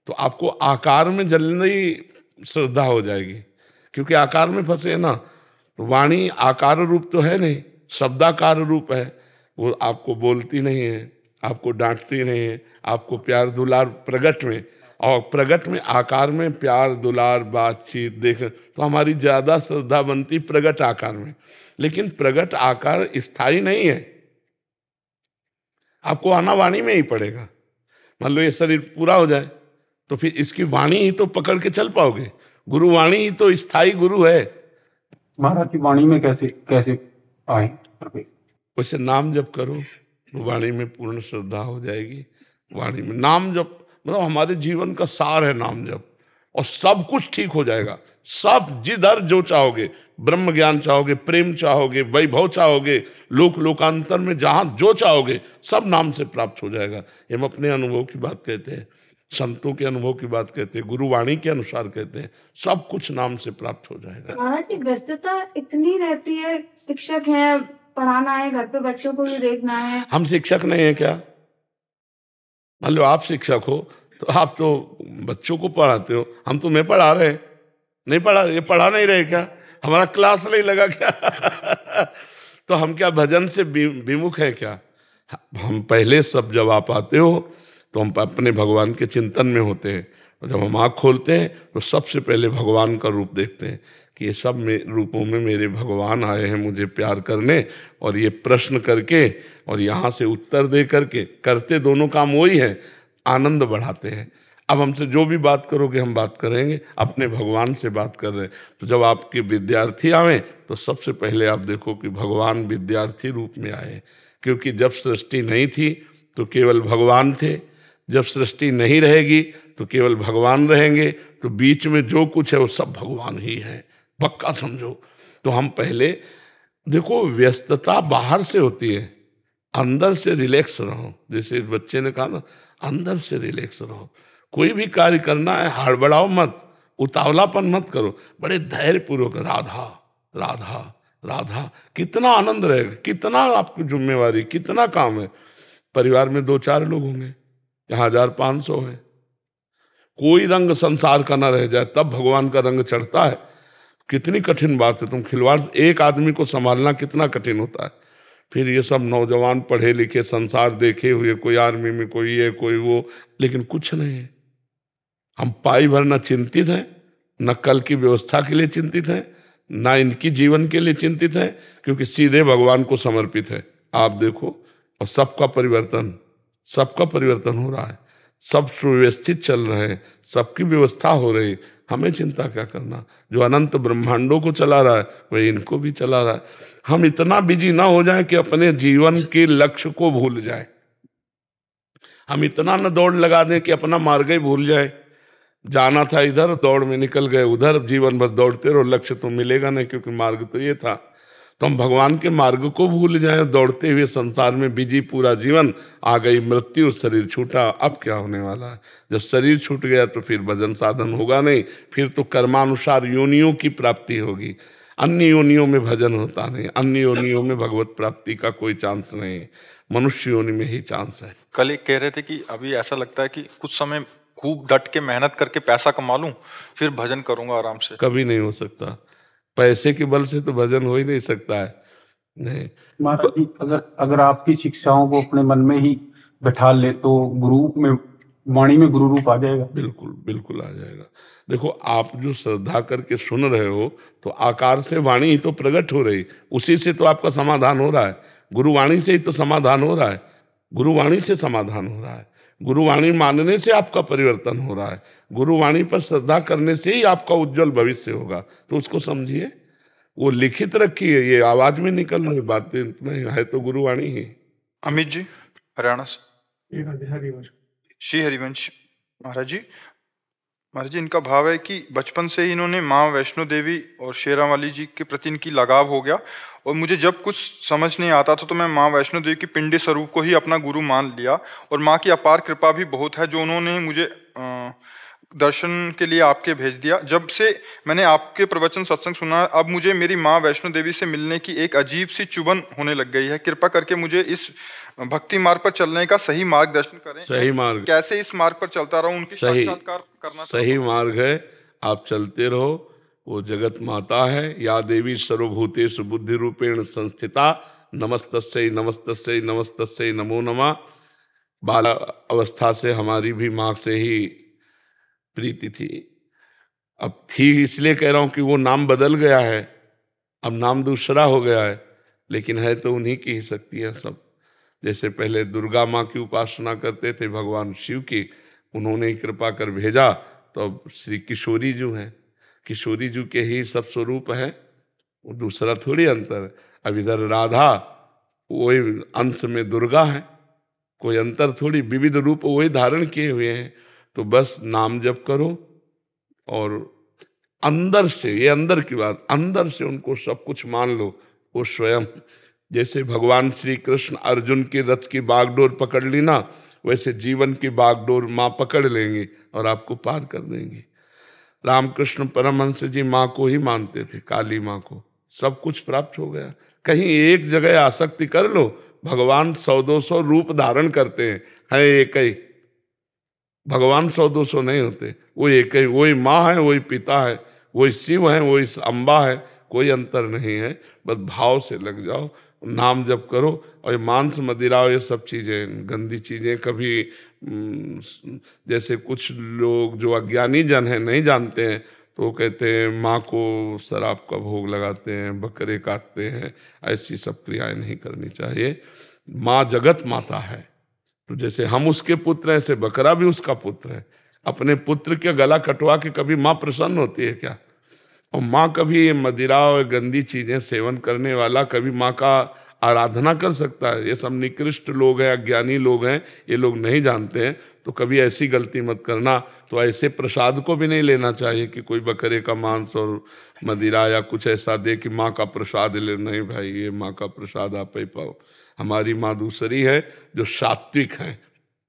तो आपको आकार में जल्दी श्रद्धा हो जाएगी, क्योंकि आकार में फंसे ना। वाणी आकार रूप तो है नहीं, शब्दाकार रूप है। वो आपको बोलती नहीं है, आपको डांटती नहीं है, आपको प्यार दुलार प्रगट में, और प्रगट में आकार में प्यार दुलार बातचीत देख, तो हमारी ज्यादा श्रद्धा बनती प्रगट आकार में। लेकिन प्रगट आकार स्थायी नहीं है, आपको आना वाणी में ही पड़ेगा। मान लो ये शरीर पूरा हो जाए तो फिर इसकी वाणी ही तो पकड़ के चल पाओगे। गुरुवाणी ही तो स्थायी गुरु है। महाराज की वाणी में कैसे कैसे आए? वैसे नाम जप करो, वाणी में पूर्ण श्रद्धा हो जाएगी। वाणी में नाम जप मतलब हमारे जीवन का सार है नाम जप, और सब कुछ ठीक हो जाएगा। सब जिधर जो चाहोगे, ब्रह्म ज्ञान चाहोगे, प्रेम चाहोगे, वैभव चाहोगे, लोक लोकांतर में जहां जो चाहोगे, सब नाम से प्राप्त हो जाएगा। हम अपने अनुभव की बात कहते हैं, संतों के अनुभव की बात कहते हैं, गुरुवाणी के अनुसार कहते हैं, सब कुछ नाम से प्राप्त हो जाएगा। महाराज की व्यस्तता इतनी रहती है, शिक्षक है, पढ़ाना है, घर पे बच्चों को भी देखना है। हम शिक्षक नहीं है क्या? मान लो आप शिक्षक हो तो आप तो बच्चों को पढ़ाते हो, हम तुम्हें पढ़ा रहे हैं। नहीं पढ़ा, ये पढ़ा नहीं रहे क्या? हमारा क्लास नहीं लगा क्या? तो हम क्या भजन से विमुख है क्या? हम पहले सब जब आप आते हो तो हम अपने भगवान के चिंतन में होते हैं, और जब हम आँख खोलते हैं तो सबसे पहले भगवान का रूप देखते हैं कि ये सब रूपों में मेरे भगवान आए हैं मुझे प्यार करने, और ये प्रश्न करके और यहाँ से उत्तर दे करके, करते दोनों काम वही है, आनंद बढ़ाते हैं। अब हमसे जो भी बात करोगे हम बात करेंगे, अपने भगवान से बात कर रहे हैं। तो जब आपके विद्यार्थी आए तो सबसे पहले आप देखो कि भगवान विद्यार्थी रूप में आए, क्योंकि जब सृष्टि नहीं थी तो केवल भगवान थे, जब सृष्टि नहीं रहेगी तो केवल भगवान रहेंगे, तो बीच में जो कुछ है वो सब भगवान ही है, पक्का समझो। तो हम पहले देखो, व्यस्तता बाहर से होती है, अंदर से रिलैक्स रहो। जैसे इस बच्चे ने कहा ना, अंदर से रिलैक्स रहो। कोई भी कार्य करना है हड़बड़ाओ मत, उतावलापन मत करो, बड़े धैर्य पूर्वक राधा राधा राधा, कितना आनंद रहेगा, कितना आपकी जिम्मेवारी, कितना काम है। परिवार में 2-4 लोग होंगे, यहाँ 1500 है, कोई रंग संसार का ना रह जाए, तब भगवान का रंग चढ़ता है। कितनी कठिन बात है, तुम खिलवाड़, एक आदमी को संभालना कितना कठिन होता है। फिर ये सब नौजवान पढ़े लिखे, संसार देखे हुए, कोई आर्मी में, कोई ये कोई वो, लेकिन कुछ नहीं है। हम पाई भर न चिंतित हैं, न कल की व्यवस्था के लिए चिंतित हैं, ना इनकी जीवन के लिए चिंतित हैं, क्योंकि सीधे भगवान को समर्पित है। आप देखो, और सबका परिवर्तन हो रहा है, सब सुव्यवस्थित चल रहे हैं, सबकी व्यवस्था हो रही। हमें चिंता क्या करना? जो अनंत ब्रह्मांडों को चला रहा है वही इनको भी चला रहा है। हम इतना बिजी ना हो जाएं कि अपने जीवन के लक्ष्य को भूल जाएं। हम इतना न दौड़ लगा दें कि अपना मार्ग ही भूल जाए। जाना था इधर, दौड़ में निकल गए उधर, जीवन भर दौड़ते रहो, लक्ष्य तो मिलेगा नहीं, क्योंकि मार्ग तो ये था। तो हम भगवान के मार्ग को भूल जाएं, दौड़ते हुए संसार में बिजी पूरा जीवन। आ गई मृत्यु, शरीर छूटा, अब क्या होने वाला है? जब शरीर छूट गया तो फिर भजन साधन होगा नहीं, फिर तो कर्मानुसार योनियों की प्राप्ति होगी। अन्य योनियों में भजन होता नहीं, अन्य योनियों में भगवत प्राप्ति का कोई चांस नहीं, मनुष्य योनि में ही चांस है। कल एक कह रहे थे कि अभी ऐसा लगता है कि कुछ समय खूब डट के मेहनत करके पैसा कमा लूं, फिर भजन करूंगा आराम से। कभी नहीं हो सकता, पैसे के बल से तो भजन हो ही नहीं सकता है। नहीं महाराज जी, अगर आपकी शिक्षाओं को अपने मन में ही बैठा ले तो गुरु में, वाणी में गुरु रूप आ जाएगा। बिल्कुल बिल्कुल आ जाएगा। देखो, आप जो श्रद्धा करके सुन रहे हो तो आकार से वाणी ही तो प्रकट हो रही, उसी से तो आपका समाधान हो रहा है। गुरुवाणी से ही तो समाधान हो रहा है, गुरुवाणी से समाधान हो रहा है, गुरुवाणी मानने से आपका परिवर्तन हो रहा है, गुरुवाणी पर श्रद्धा करने से ही आपका उज्जवल भविष्य होगा। तो उसको समझिए, वो लिखित रखी है, ये आवाज में निकल रही बातें नहीं है, तो गुरुवाणी ही। अमित जी हरियाणा से। श्री हरिवंश महाराज जी, इनका भाव है कि बचपन से ही इन्होंने माँ वैष्णो देवी और शेरावाली जी के प्रति इनकी लगाव हो गया, और मुझे जब कुछ समझ नहीं आता था तो मैं माँ वैष्णो देवी की पिंडी स्वरूप को ही अपना गुरु मान लिया, और माँ की अपार कृपा भी बहुत है जो उन्होंने मुझे दर्शन के लिए आपके भेज दिया। जब से मैंने आपके प्रवचन सत्संग सुना, अब मुझे मेरी माँ वैष्णो देवी से मिलने की एक अजीब सी चुभन होने लग गई है। कृपा करके मुझे इस भक्ति मार्ग पर चलने का सही मार्गदर्शन करें। सही मार्ग, कैसे इस मार्ग पर चलता रहूं, उनकी साक्षात्कार करना सही मार्ग है। आप चलते रहो, वो जगत माता है, या देवी सर्वभूतेषु बुद्धि रूपेण संस्थिता, नमस्तस्यै नमस्तस्यै नमस्तस्यै नमो नमः। बाल अवस्था से हमारी भी माँ से ही प्रीति थी, अब थी इसलिए कह रहा हूं कि वो नाम बदल गया है, अब नाम दूसरा हो गया है, लेकिन है तो उन्हीं की ही शक्तियां सब। जैसे पहले दुर्गा माँ की उपासना करते थे भगवान शिव की, उन्होंने ही कृपा कर भेजा, तो अब श्री किशोरी जी हैं, किशोरी जी के ही सब स्वरूप है, दूसरा थोड़ी अंतर है। अब इधर राधा वही अंश में दुर्गा है, कोई अंतर थोड़ी, विविध रूप वही धारण किए हुए हैं। तो बस नाम जप करो, और अंदर से, ये अंदर की बात, अंदर से उनको सब कुछ मान लो। वो स्वयं, जैसे भगवान श्री कृष्ण अर्जुन के रथ की बागडोर पकड़ ली ना, वैसे जीवन की बागडोर माँ पकड़ लेंगी और आपको पार कर देंगी। रामकृष्ण परमहंस जी माँ को ही मानते थे, काली माँ को, सब कुछ प्राप्त हो गया। कहीं एक जगह आसक्ति कर लो, भगवान 100-200 रूप धारण करते हैं, है एक ही भगवान, 100-200 नहीं होते, वो एक ही, वही माँ है, वही पिता है, वही शिव है, वही अम्बा है, कोई अंतर नहीं है। बस भाव से लग जाओ, नाम जप करो। और ये मांस मदिरा, ये सब चीज़ें गंदी चीज़ें, कभी जैसे कुछ लोग जो अज्ञानी जन हैं नहीं जानते हैं, तो वो कहते हैं माँ को शराब का भोग लगाते हैं, बकरे काटते हैं, ऐसी सब क्रियाएं नहीं करनी चाहिए। माँ जगत माता है, तो जैसे हम उसके पुत्र हैं, ऐसे बकरा भी उसका पुत्र है। अपने पुत्र के गला कटवा के कभी माँ प्रसन्न होती है क्या? और माँ कभी मदिरा और गंदी चीजें सेवन करने वाला कभी माँ का आराधना कर सकता है? ये सब निकृष्ट लोग हैं, अज्ञानी लोग हैं, ये लोग नहीं जानते हैं। तो कभी ऐसी गलती मत करना। तो ऐसे प्रसाद को भी नहीं लेना चाहिए कि कोई बकरे का मांस और मदिरा या कुछ ऐसा दे कि माँ का प्रसाद ले। नहीं भाई, ये माँ का प्रसाद आप ही पाओ। हमारी माँ दूसरी है, जो सात्विक है,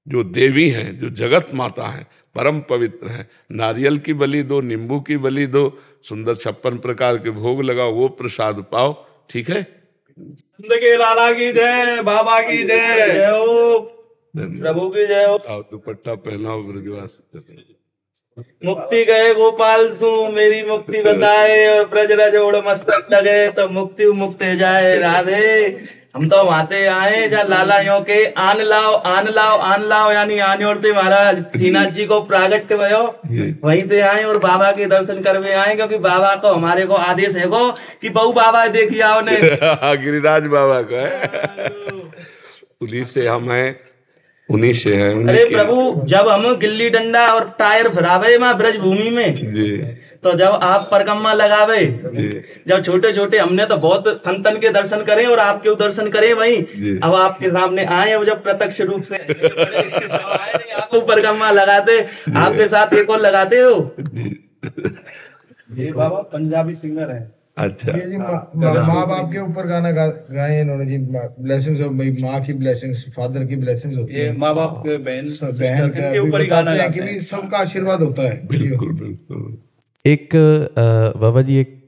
जो देवी है, जो जगत माता है, परम पवित्र है। नारियल की बलि दो, नींबू की बलि दो, सुंदर 56 प्रकार के भोग लगाओ, वो प्रसाद पाओ। ठीक है? जिंदगी लाला की जय, बाबा की जय, जय हो प्रभु की जय हो। आओ दुपट्टा पहनाओ ब्रजवास। मुक्ति गए गोपाल सु, मेरी मुक्ति बताए, ब्रज जोड़ मस्तक लगे तो मुक्ति मुक्त जाए। राधे हम तो वहां आए जहाँ लाला यो के आन लाओ आन लाओ आन लाओ, यानी आने और महाराज श्रीनाथ जी को प्रागट्य भयो, वहीं पे आए और बाबा के दर्शन करवे आए, क्योंकि बाबा को हमारे को आदेश है को कि बहु बाबा देखिए आओ ने। गिरिराज बाबा का है, उन्हीं से हम हैं, उन्हीं से है। अरे प्रभु, जब हम गिल्ली डंडा और टायर भरावे वहाँ ब्रज भूमि में, तो जब आप परिक्रमा लगावे, जब छोटे छोटे हमने तो बहुत संतन के दर्शन करे और आपके दर्शन करे वहीं, अब आपके सामने आए, अब जब प्रत्यक्ष रूप से आप परिक्रमा लगाते, आपके साथ एक और लगाते हो। ये बाबा पंजाबी सिंगर है। अच्छा, ये जी माँ बाप के ऊपर गाना गाए इन्होंने जी। ब्लेसिंग्स हो भाई, माँ की ब्लेसिंग्स, फादर की ब्लेसिंग्स होती है, माँ बाप के बहन के ऊपर ही गाना है कि सबका आशीर्वाद होता है। बिल्कुल बिल्कुल। एक बाबा जी, एक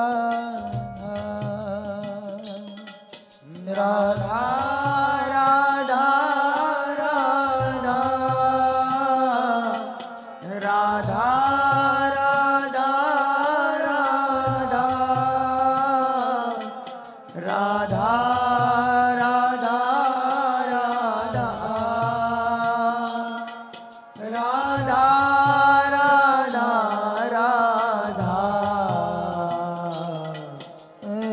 राधा राधा राधा राधा राधा राधा राधा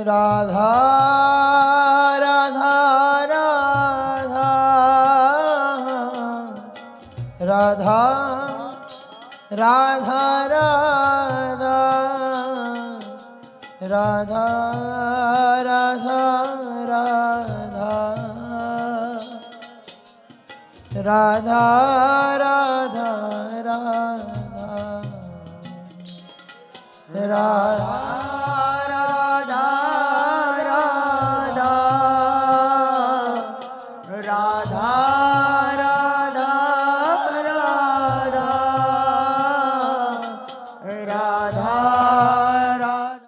राधा राधा राधा राधा राधा राधा राधा राधा राधा राधा राधा राधा